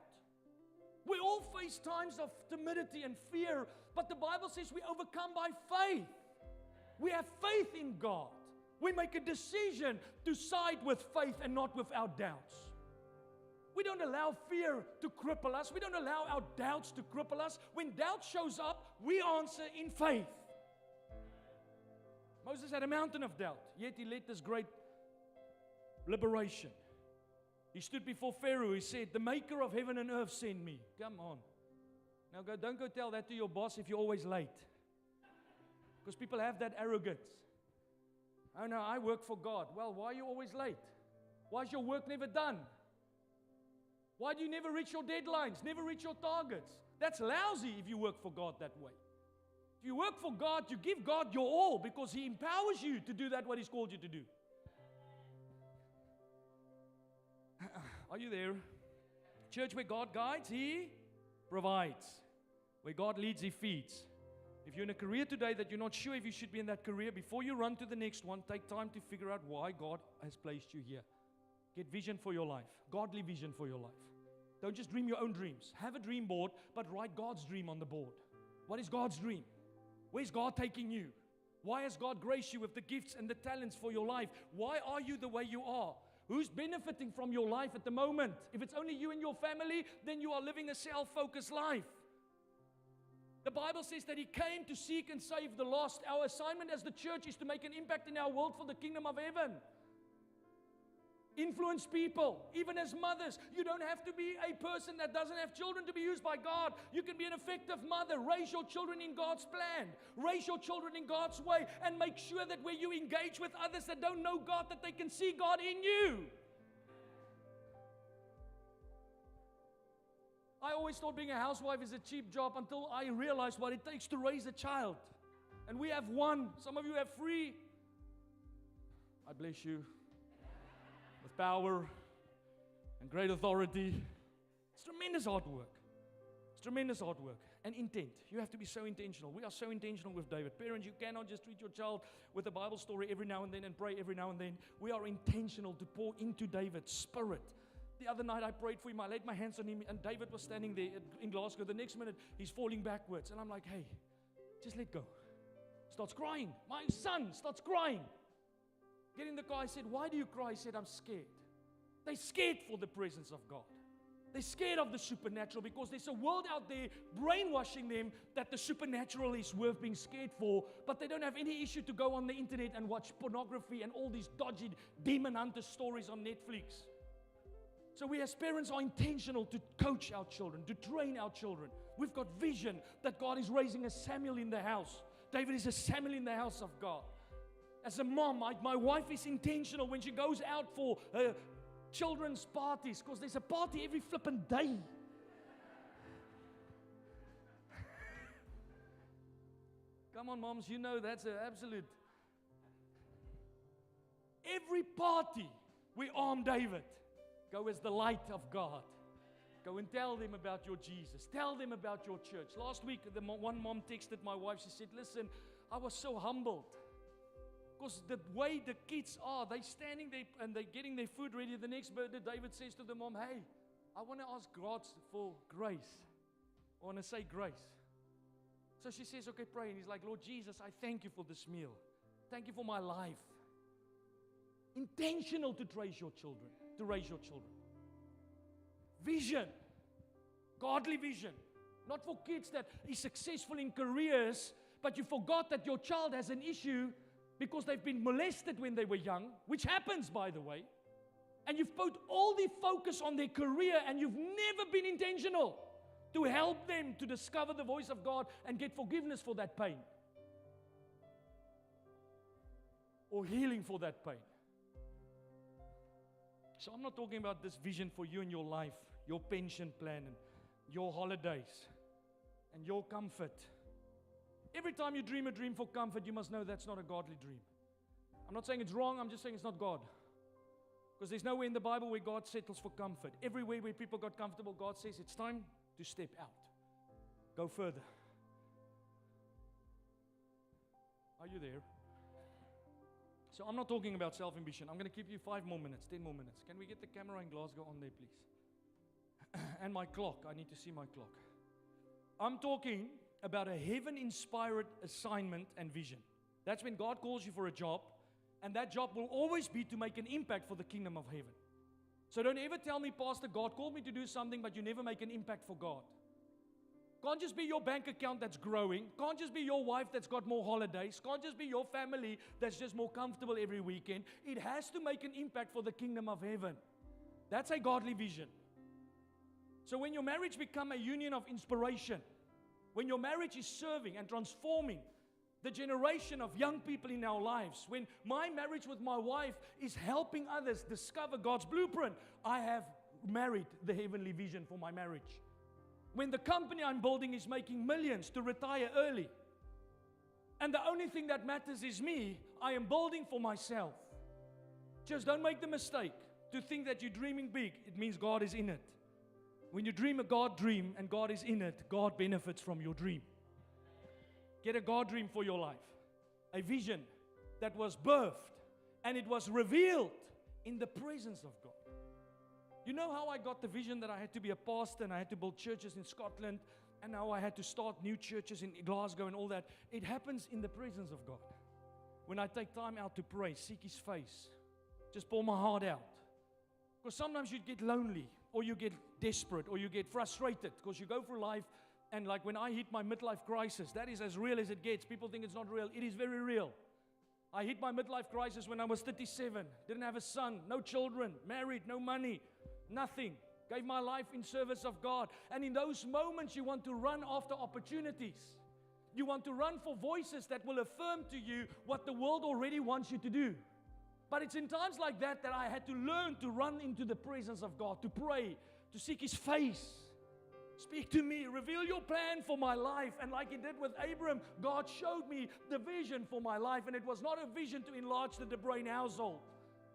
We all face times of timidity and fear. But the Bible says we overcome by faith. We have faith in God. We make a decision to side with faith and not with our doubts. We don't allow fear to cripple us. We don't allow our doubts to cripple us. When doubt shows up, we answer in faith. Moses had a mountain of doubt, yet he led this great liberation. He stood before Pharaoh. He said, the maker of heaven and earth sent me. Come on. Now don't go tell that to your boss if you're always late. Because people have that arrogance. Oh no, I work for God. Well, why are you always late? Why is your work never done? Why do you never reach your deadlines, never reach your targets? That's lousy if you work for God that way. If you work for God, you give God your all because He empowers you to do that what He's called you to do. Are you there? Church, where God guides, He provides. Where God leads, He feeds. If you're in a career today that you're not sure if you should be in that career, before you run to the next one, take time to figure out why God has placed you here. Get vision for your life, godly vision for your life. Don't just dream your own dreams. Have a dream board, but write God's dream on the board. What is God's dream? Where's God taking you? Why has God graced you with the gifts and the talents for your life? Why are you the way you are? Who's benefiting from your life at the moment? If it's only you and your family, then you are living a self-focused life. The Bible says that He came to seek and save the lost. Our assignment as the church is to make an impact in our world for the kingdom of heaven. Influence people, even as mothers. You don't have to be a person that doesn't have children to be used by God. You can be an effective mother. Raise your children in God's plan. Raise your children in God's way. And make sure that where you engage with others that don't know God, that they can see God in you. I always thought being a housewife is a cheap job until I realized what it takes to raise a child. And we have one. Some of you have 3. I bless you with power and great authority. It's tremendous hard work. It's tremendous hard work. And intent. You have to be so intentional. We are so intentional with David. Parents, you cannot just treat your child with a Bible story every now and then and pray every now and then. We are intentional to pour into David's spirit. The other night I prayed for him. I laid my hands on him and David was standing there in Glasgow. The next minute he's falling backwards. And I'm like, hey, just let go. Starts crying. My son starts crying. Get in the car. I said, why do you cry? He said, I'm scared. They're scared for the presence of God. They're scared of the supernatural because there's a world out there brainwashing them that the supernatural is worth being scared for, but they don't have any issue to go on the internet and watch pornography and all these dodgy demon hunter stories on Netflix. So we as parents are intentional to coach our children, to train our children. We've got vision that God is raising a Samuel in the house. David is a Samuel in the house of God. As a mom, my wife is intentional when she goes out for children's parties, because there's a party every flippin' day. Come on, moms, you know that's an absolute. Every party, we arm David. Go as the light of God. Go and tell them about your Jesus. Tell them about your church. Last week, one mom texted my wife. She said, listen, I was so humbled. Because the way the kids are, they're standing there and they're getting their food ready. The next birthday, David says to the mom, hey, I want to ask God for grace. I want to say grace. So she says, okay, pray. And he's like, Lord Jesus, I thank you for this meal. Thank you for my life. Intentional to raise your children. Vision. Godly vision. Not for kids that is successful in careers, but you forgot that your child has an issue because they've been molested when they were young, which happens, by the way. And you've put all the focus on their career and you've never been intentional to help them to discover the voice of God and get forgiveness for that pain. Or healing for that pain. So I'm not talking about this vision for you and your life, your pension plan and your holidays and your comfort. Every time you dream a dream for comfort, you must know that's not a godly dream. I'm not saying it's wrong, I'm just saying it's not God. Because there's nowhere in the Bible where God settles for comfort. Everywhere where people got comfortable, God says it's time to step out. Go further. Are you there? So I'm not talking about self-ambition. I'm going to give you 5 more minutes, 10 more minutes. Can we get the camera in Glasgow on there, please? And my clock. I need to see my clock. I'm talking about a heaven-inspired assignment and vision. That's when God calls you for a job, and that job will always be to make an impact for the kingdom of heaven. So don't ever tell me, Pastor, God called me to do something, but you never make an impact for God. Can't just be your bank account that's growing. Can't just be your wife that's got more holidays. Can't just be your family that's just more comfortable every weekend. It has to make an impact for the kingdom of heaven. That's a godly vision. So when your marriage becomes a union of inspiration, when your marriage is serving and transforming the generation of young people in our lives, when my marriage with my wife is helping others discover God's blueprint, I have married the heavenly vision for my marriage. When the company I'm building is making millions to retire early, and the only thing that matters is me, I am building for myself. Just don't make the mistake to think that you're dreaming big. It means God is in it. When you dream a God dream and God is in it, God benefits from your dream. Get a God dream for your life. A vision that was birthed and it was revealed in the presence of God. You know how I got the vision that I had to be a pastor and I had to build churches in Scotland and now I had to start new churches in Glasgow and all that? It happens in the presence of God. When I take time out to pray, seek His face, just pour my heart out. Because sometimes you get lonely or you get desperate or you get frustrated because you go through life and like when I hit my midlife crisis, that is as real as it gets. People think it's not real. It is very real. I hit my midlife crisis when I was 37. Didn't have a son, no children, married, no money. Nothing. Gave my life in service of God. And in those moments, you want to run after opportunities. You want to run for voices that will affirm to you what the world already wants you to do. But it's in times like that that I had to learn to run into the presence of God, to pray, to seek His face. Speak to me, reveal your plan for my life. And like He did with Abram, God showed me the vision for my life. And it was not a vision to enlarge the De Bruyn household.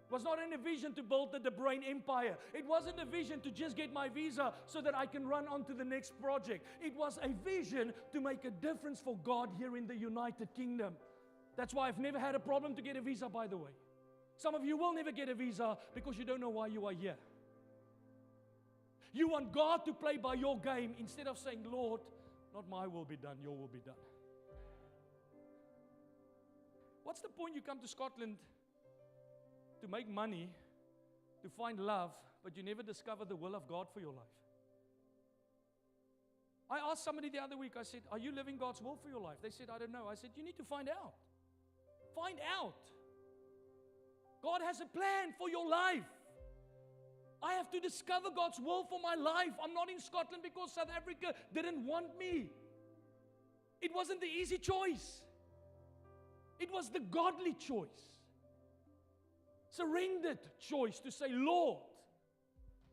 It was not a vision to build the De Bruyn empire. It wasn't a vision to just get my visa so that I can run on to the next project. It was a vision to make a difference for God here in the United Kingdom. That's why I've never had a problem to get a visa, by the way. Some of you will never get a visa because you don't know why you are here. You want God to play by your game instead of saying, Lord, not my will be done, your will be done. What's the point you come to Scotland to make money, to find love, but you never discover the will of God for your life? I asked somebody the other week, I said, are you living God's will for your life? They said, I don't know. I said, you need to find out. Find out. God has a plan for your life. I have to discover God's will for my life. I'm not in Scotland because South Africa didn't want me. It wasn't the easy choice. It was the godly choice. Surrendered choice to say, Lord,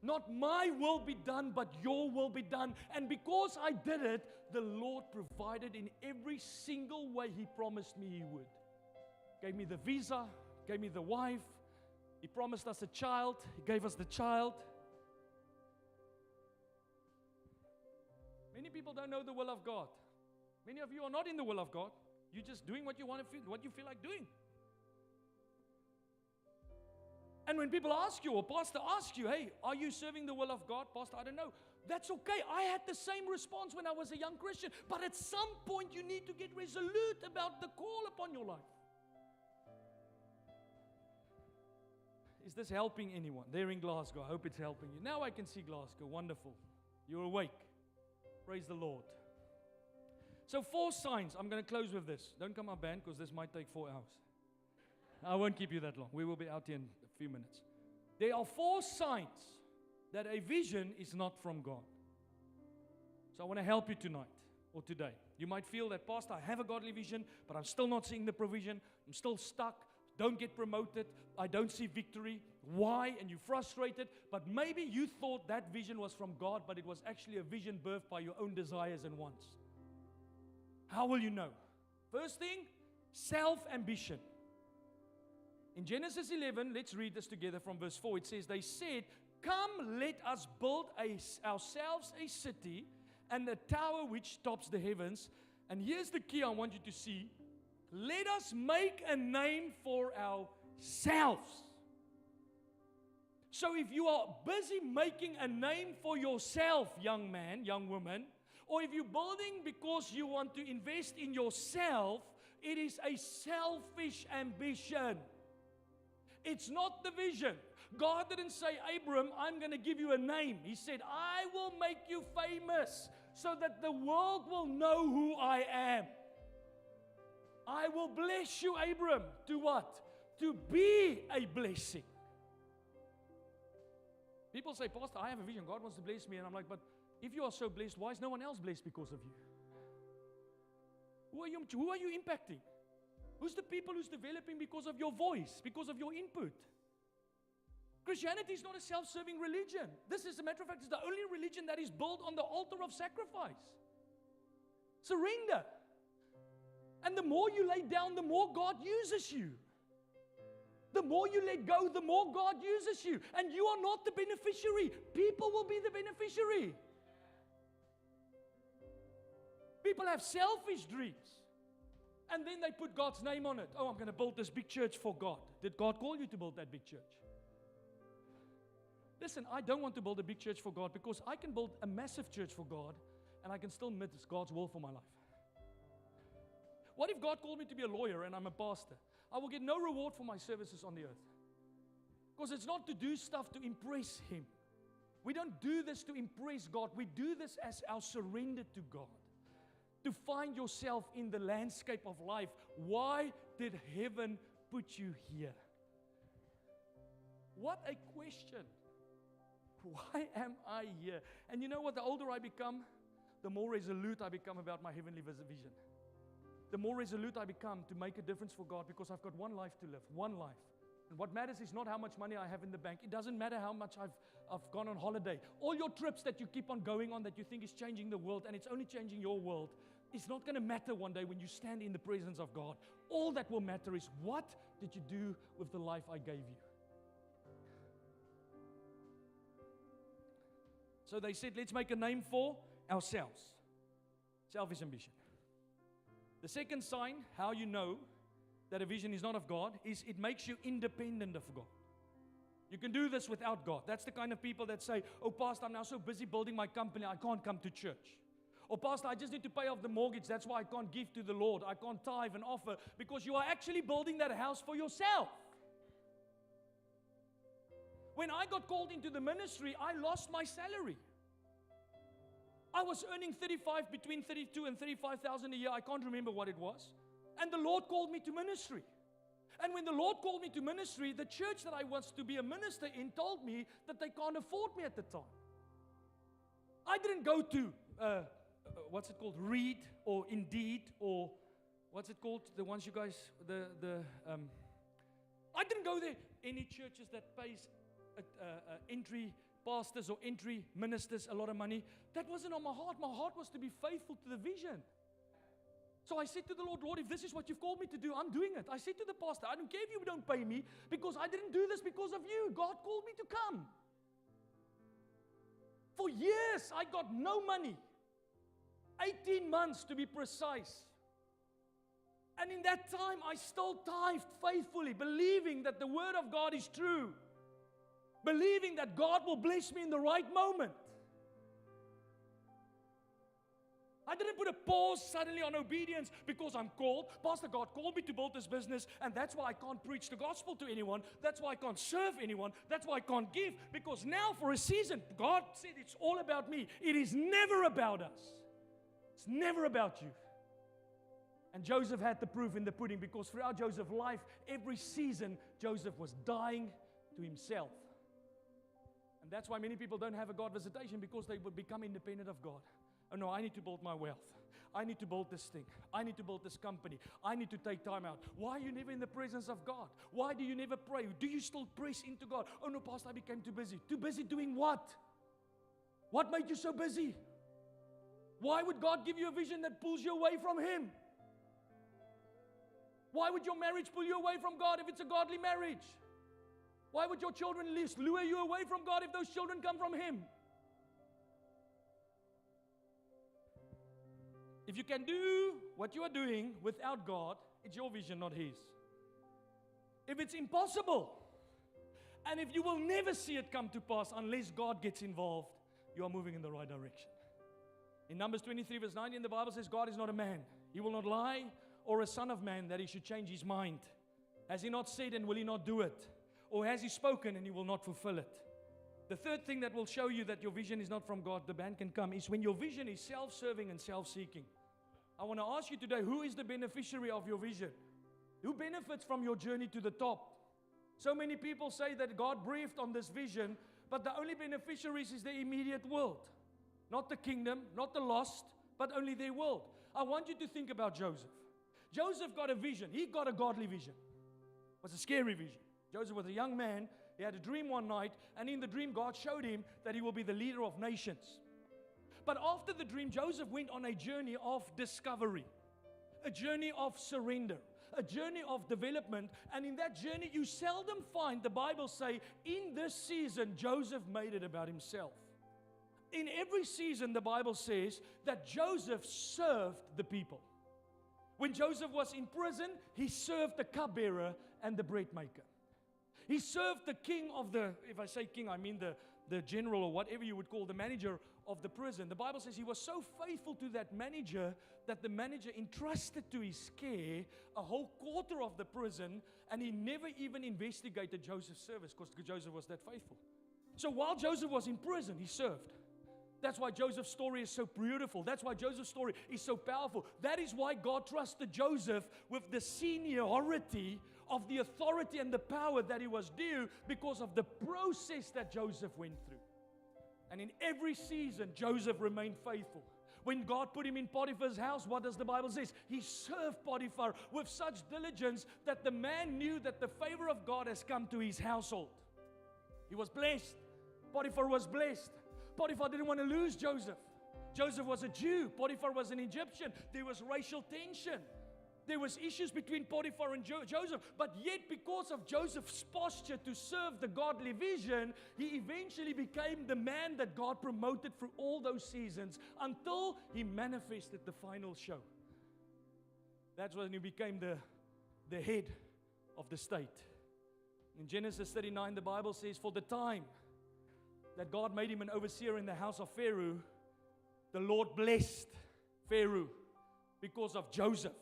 not my will be done, but your will be done. And because I did it, the Lord provided in every single way He promised me He would. Gave me the visa, gave me the wife. He promised us a child. He gave us the child. Many people don't know the will of God. Many of you are not in the will of God. You're just doing what you want to feel, what you feel like doing. And when people ask you, or pastor asks you, hey, are you serving the will of God? Pastor, I don't know. That's okay. I had the same response when I was a young Christian. But at some point, you need to get resolute about the call upon your life. Is this helping anyone? There in Glasgow. I hope it's helping you. Now I can see Glasgow. Wonderful. You're awake. Praise the Lord. So 4 signs. I'm going to close with this. Don't come up, band, because this might take 4 hours. I won't keep you that long. We will be out here in a few minutes. There are 4 signs that a vision is not from God. So I want to help you tonight or today. You might feel that, Pastor, I have a godly vision, but I'm still not seeing the provision. I'm still stuck. Don't get promoted. I don't see victory. Why? And you're frustrated. But maybe you thought that vision was from God, but it was actually a vision birthed by your own desires and wants. How will you know? First thing, self-ambition. In Genesis 11, let's read this together from verse 4. It says, they said, come, let us build ourselves a city and a tower which tops the heavens. And here's the key I want you to see. Let us make a name for ourselves. So if you are busy making a name for yourself, young man, young woman, or if you're building because you want to invest in yourself, it is a selfish ambition. It's not the vision. God didn't say, Abram, I'm going to give you a name. He said, I will make you famous so that the world will know who I am. I will bless you, Abram. To what? To be a blessing. People say, Pastor, I have a vision. God wants to bless me. And I'm like, but if you are so blessed, why is no one else blessed because of you? Who are you impacting? Who's the people who's developing because of your voice, because of your input? Christianity is not a self-serving religion. This, as a matter of fact, is the only religion that is built on the altar of sacrifice. Surrender. And the more you lay down, the more God uses you. The more you let go, the more God uses you. And you are not the beneficiary. People will be the beneficiary. People have selfish dreams. And then they put God's name on it. Oh, I'm going to build this big church for God. Did God call you to build that big church? Listen, I don't want to build a big church for God because I can build a massive church for God and I can still miss God's will for my life. What if God called me to be a lawyer and I'm a pastor? I will get no reward for my services on the earth. Because it's not to do stuff to impress Him. We don't do this to impress God. We do this as our surrender to God. To find yourself in the landscape of life. Why did heaven put you here? What a question. Why am I here? And you know what? The older I become, the more resolute I become about my heavenly vision. The more resolute I become to make a difference for God because I've got one life to live, one life. And what matters is not how much money I have in the bank. It doesn't matter how much I've gone on holiday. All your trips that you keep on going on that you think is changing the world and it's only changing your world, it's not going to matter one day when you stand in the presence of God. All that will matter is what did you do with the life I gave you? So they said, let's make a name for ourselves. Selfish ambition. The second sign, how you know that a vision is not of God, is it makes you independent of God. You can do this without God. That's the kind of people that say, oh, Pastor, I'm now so busy building my company, I can't come to church. Or, Pastor, I just need to pay off the mortgage, that's why I can't give to the Lord. I can't tithe and offer, because you are actually building that house for yourself. When I got called into the ministry, I lost my salary. I was earning between 32 and 35,000 a year. I can't remember what it was. And the Lord called me to ministry. And when the Lord called me to ministry, the church that I was to be a minister in told me that they can't afford me at the time. I didn't go to, what's it called, Read or Indeed or what's it called, the ones you guys, I didn't go there. Any churches that pays entry pastors or entry ministers a lot of money, that wasn't on my heart. My heart was to be faithful to the vision. So I said to the Lord, Lord, if this is what you've called me to do, I'm doing it. I said to the pastor, I don't care if you don't pay me, because I didn't do this because of you. God called me to come. For years, I got no money. 18 months to be precise. And in that time, I still tithed faithfully, believing that the word of God is true. Believing that God will bless me in the right moment. I didn't put a pause suddenly on obedience because I'm called. Pastor, God called me to build this business, and that's why I can't preach the gospel to anyone. That's why I can't serve anyone. That's why I can't give, because now for a season, God said it's all about me. It is never about us. It's never about you. And Joseph had the proof in the pudding, because throughout Joseph's life, every season, Joseph was dying to himself. And that's why many people don't have a God visitation, because they would become independent of God. Oh no, I need to build my wealth. I need to build this thing. I need to build this company. I need to take time out. Why are you never in the presence of God? Why do you never pray? Do you still press into God? Oh no, Pastor, I became too busy. Too busy doing what? What made you so busy? Why would God give you a vision that pulls you away from Him? Why would your marriage pull you away from God if it's a godly marriage? Why would your children lure you away from God if those children come from Him? If you can do what you are doing without God, it's your vision, not His. If it's impossible, and if you will never see it come to pass unless God gets involved, you are moving in the right direction. In Numbers 23 verse 19, the Bible says, God is not a man. He will not lie, or a son of man that He should change His mind. Has He not said, and will He not do it? Or has He spoken and He will not fulfill it? The third thing that will show you that your vision is not from God, the band can come, is when your vision is self-serving and self-seeking. I want to ask you today, who is the beneficiary of your vision? Who benefits from your journey to the top? So many people say that God breathed on this vision, but the only beneficiaries is the immediate world. Not the kingdom, not the lost, but only their world. I want you to think about Joseph. Joseph got a vision. He got a godly vision. It was a scary vision. Joseph was a young man. He had a dream one night, and in the dream, God showed him that he will be the leader of nations. But after the dream, Joseph went on a journey of discovery, a journey of surrender, a journey of development. And in that journey, you seldom find the Bible say, in this season, Joseph made it about himself. In every season, the Bible says that Joseph served the people. When Joseph was in prison, he served the cupbearer and the bread maker. He served the king of if I say king, I mean the general, or whatever you would call the manager of the prison. The Bible says he was so faithful to that manager that the manager entrusted to his care a whole quarter of the prison, and he never even investigated Joseph's service because Joseph was that faithful. So while Joseph was in prison, he served. That's why Joseph's story is so beautiful. That's why Joseph's story is so powerful. That is why God trusted Joseph with the seniority of the authority and the power that he was due, because of the process that Joseph went through. And in every season, Joseph remained faithful. When God put him in Potiphar's house, what does the Bible say? He served Potiphar with such diligence that the man knew that the favor of God has come to his household. He was blessed. Potiphar was blessed. Potiphar didn't want to lose Joseph. Joseph was a Jew. Potiphar was an Egyptian. There was racial tension. There was issues between Potiphar and Joseph. But yet, because of Joseph's posture to serve the godly vision, he eventually became the man that God promoted through all those seasons until he manifested the final show. That's when he became the head of the state. In Genesis 39, the Bible says, for the time that God made him an overseer in the house of Pharaoh, the Lord blessed Pharaoh because of Joseph.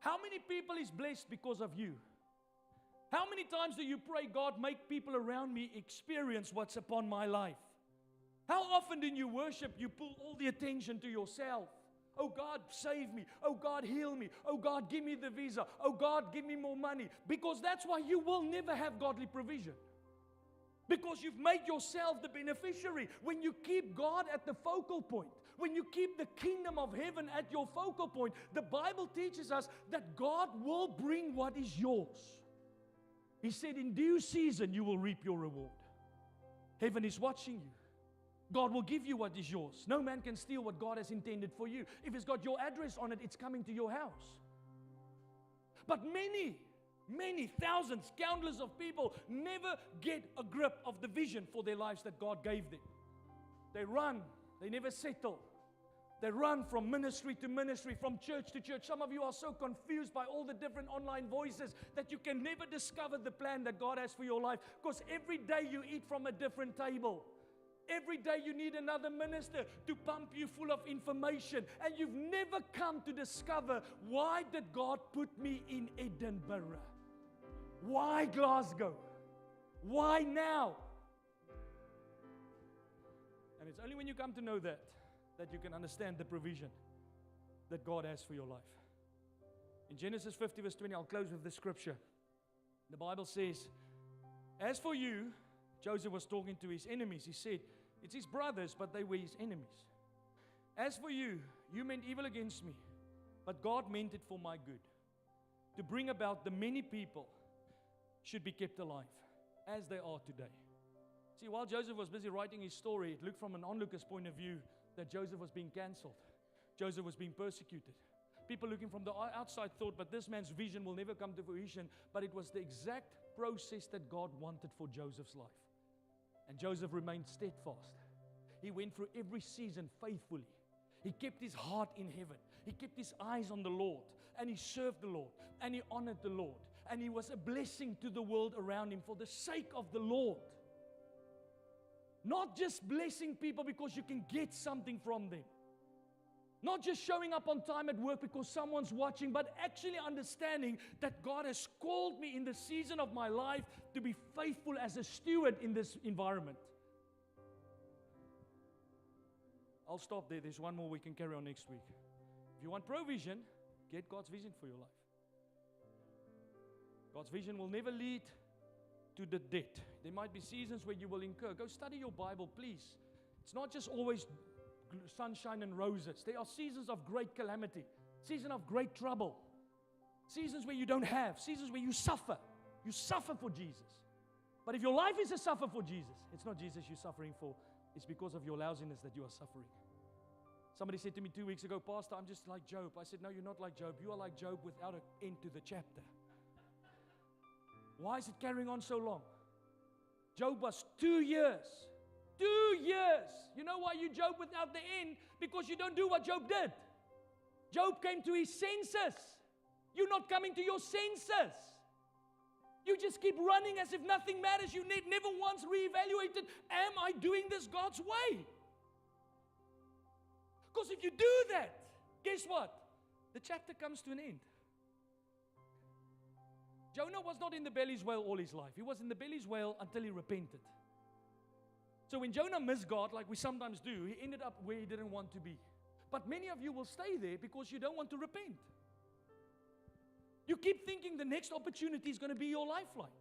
How many people is blessed because of you? How many times do you pray, God, make people around me experience what's upon my life? How often in your worship you pull all the attention to yourself? Oh God, save me. Oh God, heal me. Oh God, give me the visa. Oh God, give me more money. Because that's why you will never have godly provision. Because you've made yourself the beneficiary. When you keep God at the focal point, when you keep the kingdom of heaven at your focal point, the Bible teaches us that God will bring what is yours. He said, in due season you will reap your reward. Heaven is watching you. God will give you what is yours. No man can steal what God has intended for you. If it's got your address on it, it's coming to your house. But many thousands, countless of people never get a grip of the vision for their lives that God gave them. They run. They never settle. They run from ministry to ministry, from church to church. Some of you are so confused by all the different online voices that you can never discover the plan that God has for your life. Because every day you eat from a different table. Every day you need another minister to pump you full of information. And you've never come to discover, why did God put me in Edinburgh? Why Glasgow? Why now? And it's only when you come to know that you can understand the provision that God has for your life. In Genesis 50 verse 20, I'll close with this scripture. The Bible says, as for you, Joseph was talking to his enemies. He said, it's his brothers, but they were his enemies. As for you, you meant evil against me, but God meant it for my good, to bring about the many people should be kept alive, as they are today. See, while Joseph was busy writing his story, it looked from an onlooker's point of view that Joseph was being cancelled. Joseph was being persecuted. People looking from the outside thought, but this man's vision will never come to fruition. But it was the exact process that God wanted for Joseph's life. And Joseph remained steadfast. He went through every season faithfully. He kept his heart in heaven. He kept his eyes on the Lord. And he served the Lord. And he honored the Lord. And he was a blessing to the world around him for the sake of the Lord. Not just blessing people because you can get something from them. Not just showing up on time at work because someone's watching, but actually understanding that God has called me in the season of my life to be faithful as a steward in this environment. I'll stop there. There's one more we can carry on next week. If you want provision, get God's vision for your life. God's vision will never lead to the debt. There might be seasons where you will incur. Go study your Bible, please. It's not just always sunshine and roses. There are seasons of great calamity, seasons of great trouble, seasons where you don't have, seasons where you suffer. You suffer for Jesus. But if your life is a suffer for Jesus, it's not Jesus you're suffering for. It's because of your lousiness that you are suffering. Somebody said to me 2 weeks ago, Pastor, I'm just like Job. I said, no, you're not like Job. You are like Job without an end to the chapter. Why is it carrying on so long? Job was 2 years. 2 years. You know why you Job without the end? Because you don't do what Job did. Job came to his senses. You're not coming to your senses. You just keep running as if nothing matters. You never once reevaluated, am I doing this God's way? Because if you do that, guess what? The chapter comes to an end. Jonah was not in the belly's whale all his life. He was in the belly's whale until he repented. So when Jonah missed God, like we sometimes do, he ended up where he didn't want to be. But many of you will stay there because you don't want to repent. You keep thinking the next opportunity is going to be your lifeline.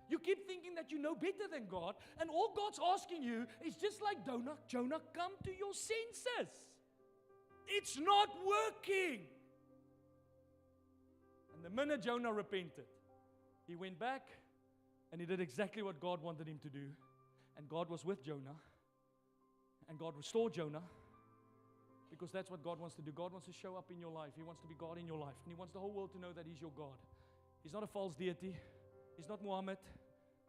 You keep thinking that you know better than God, and all God's asking you is just like Jonah, come to your senses. It's not working. And the minute Jonah repented, he went back and he did exactly what God wanted him to do. And God was with Jonah. And God restored Jonah. Because that's what God wants to do. God wants to show up in your life. He wants to be God in your life. And He wants the whole world to know that He's your God. He's not a false deity. He's not Muhammad.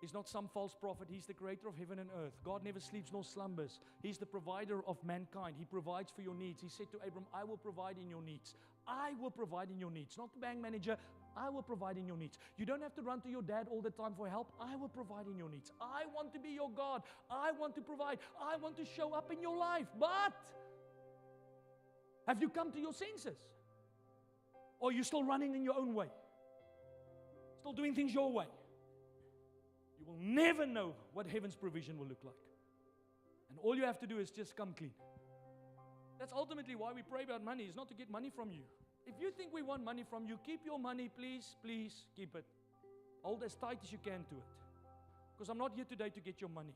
He's not some false prophet. He's the creator of heaven and earth. God never sleeps nor slumbers. He's the provider of mankind. He provides for your needs. He said to Abram, I will provide in your needs. I will provide in your needs. Not the bank manager. I will provide in your needs. You don't have to run to your dad all the time for help. I will provide in your needs. I want to be your God. I want to provide. I want to show up in your life. But have you come to your senses? Or are you still running in your own way? Still doing things your way? You will never know what heaven's provision will look like And all you have to do is just come clean. That's ultimately why we pray about money, is not to get money from you. If you think we want money from you, keep your money, please, please, keep it. Hold as tight as you can to it. Because I'm not here today to get your money.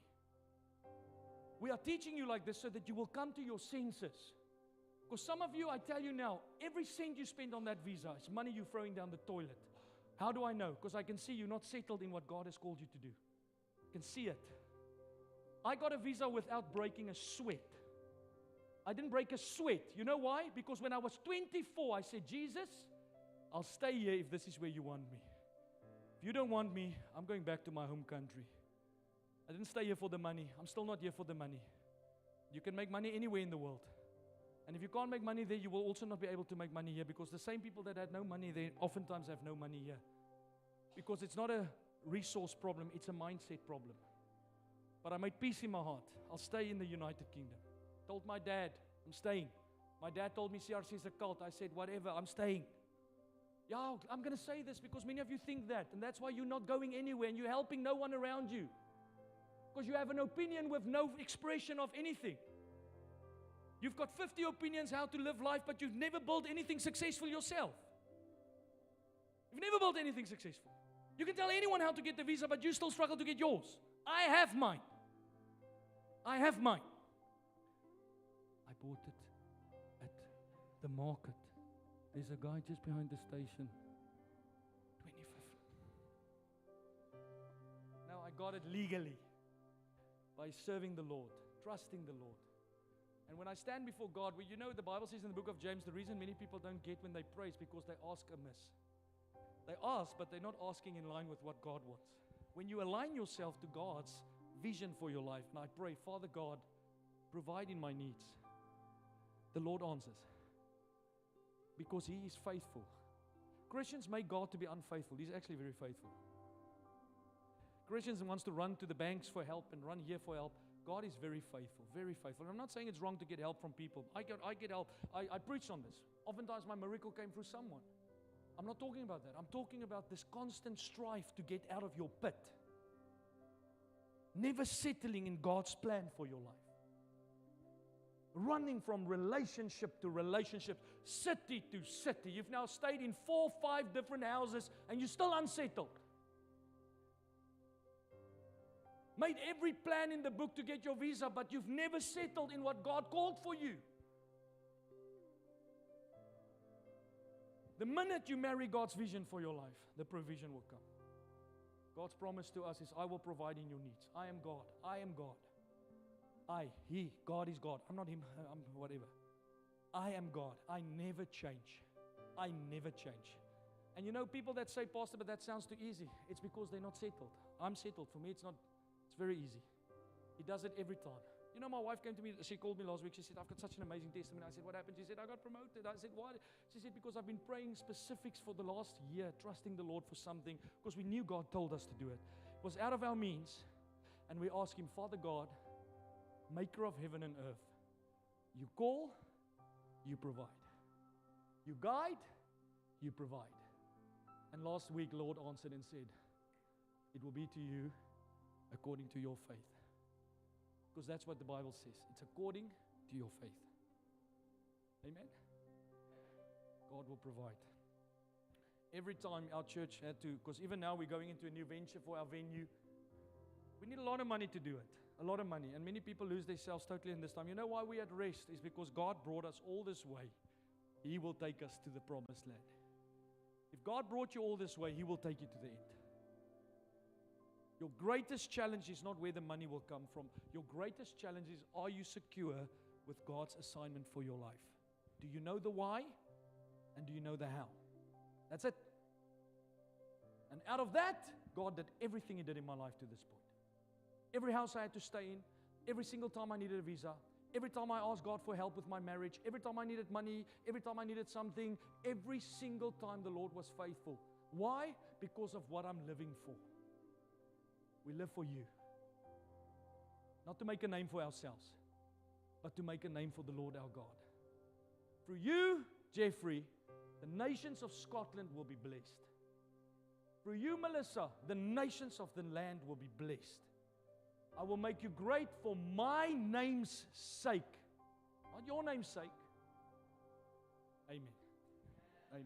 We are teaching you like this so that you will come to your senses. Because some of you, I tell you now, every cent you spend on that visa is money you're throwing down the toilet. How do I know? Because I can see you're not settled in what God has called you to do. I can see it. I got a visa without breaking a sweat. I didn't break a sweat. You know why? Because when I was 24, I said, Jesus, I'll stay here if this is where you want me. If you don't want me, I'm going back to my home country. I didn't stay here for the money. I'm still not here for the money. You can make money anywhere in the world. And if you can't make money there, you will also not be able to make money here, because the same people that had no money there oftentimes have no money here. Because it's not a resource problem, it's a mindset problem. But I made peace in my heart. I'll stay in the United Kingdom. Told my dad, I'm staying. My dad told me CRC is a cult. I said, whatever, I'm staying. Yeah, I'm going to say this because many of you think that, and that's why you're not going anywhere and you're helping no one around you. Because you have an opinion with no expression of anything. You've got 50 opinions how to live life, but you've never built anything successful yourself. You've never built anything successful. You can tell anyone how to get the visa, but you still struggle to get yours. I have mine. I have mine. I bought it at the market. There's a guy just behind the station. 25. Now I got it legally by serving the Lord, trusting the Lord. And when I stand before God, well, you know the Bible says in the book of James, the reason many people don't get when they pray is because they ask amiss. They ask, but they're not asking in line with what God wants. When you align yourself to God's vision for your life, and I pray, Father God, provide in my needs, the Lord answers. Because He is faithful. Christians make God to be unfaithful. He's actually very faithful. Christians wants to run to the banks for help and run here for help. God is very faithful, very faithful. And I'm not saying it's wrong to get help from people. I get help. I preach on this. Oftentimes my miracle came through someone. I'm not talking about that. I'm talking about this constant strife to get out of your pit. Never settling in God's plan for your life. Running from relationship to relationship, city to city. You've now stayed in 4 or 5 different houses and you're still unsettled. Made every plan in the book to get your visa, but you've never settled in what God called for you. The minute you marry God's vision for your life, the provision will come. God's promise to us is, I will provide in your needs. I am God. I am God. God is God. I'm not Him, I'm whatever. I am God. I never change. I never change. And you know, people that say, Pastor, but that sounds too easy. It's because they're not settled. I'm settled. For me, it's not. It's very easy. He does it every time. You know, my wife came to me, she called me last week. She said, I've got such an amazing testimony. I said, what happened? She said, I got promoted. I said, why? She said, because I've been praying specifics for the last year, trusting the Lord for something, because we knew God told us to do it. It was out of our means. And we asked Him, Father God, maker of heaven and earth, you call, you provide. You guide, you provide. And last week, Lord answered and said, it will be to you according to your faith. Because that's what the Bible says. It's according to your faith. Amen? God will provide. Every time our church had to, because even now we're going into a new venture for our venue, we need a lot of money to do it. A lot of money. And many people lose themselves totally in this time. You know why we're at rest? Is because God brought us all this way. He will take us to the promised land. If God brought you all this way, He will take you to the end. Your greatest challenge is not where the money will come from. Your greatest challenge is, are you secure with God's assignment for your life? Do you know the why? And do you know the how? That's it. And out of that, God did everything He did in my life to this point. Every house I had to stay in, every single time I needed a visa, every time I asked God for help with my marriage, every time I needed money, every time I needed something, every single time the Lord was faithful. Why? Because of what I'm living for. We live for you. Not to make a name for ourselves, but to make a name for the Lord our God. Through you, Jeffrey, the nations of Scotland will be blessed. Through you, Melissa, the nations of the land will be blessed. I will make you great for my name's sake. Not your name's sake. Amen.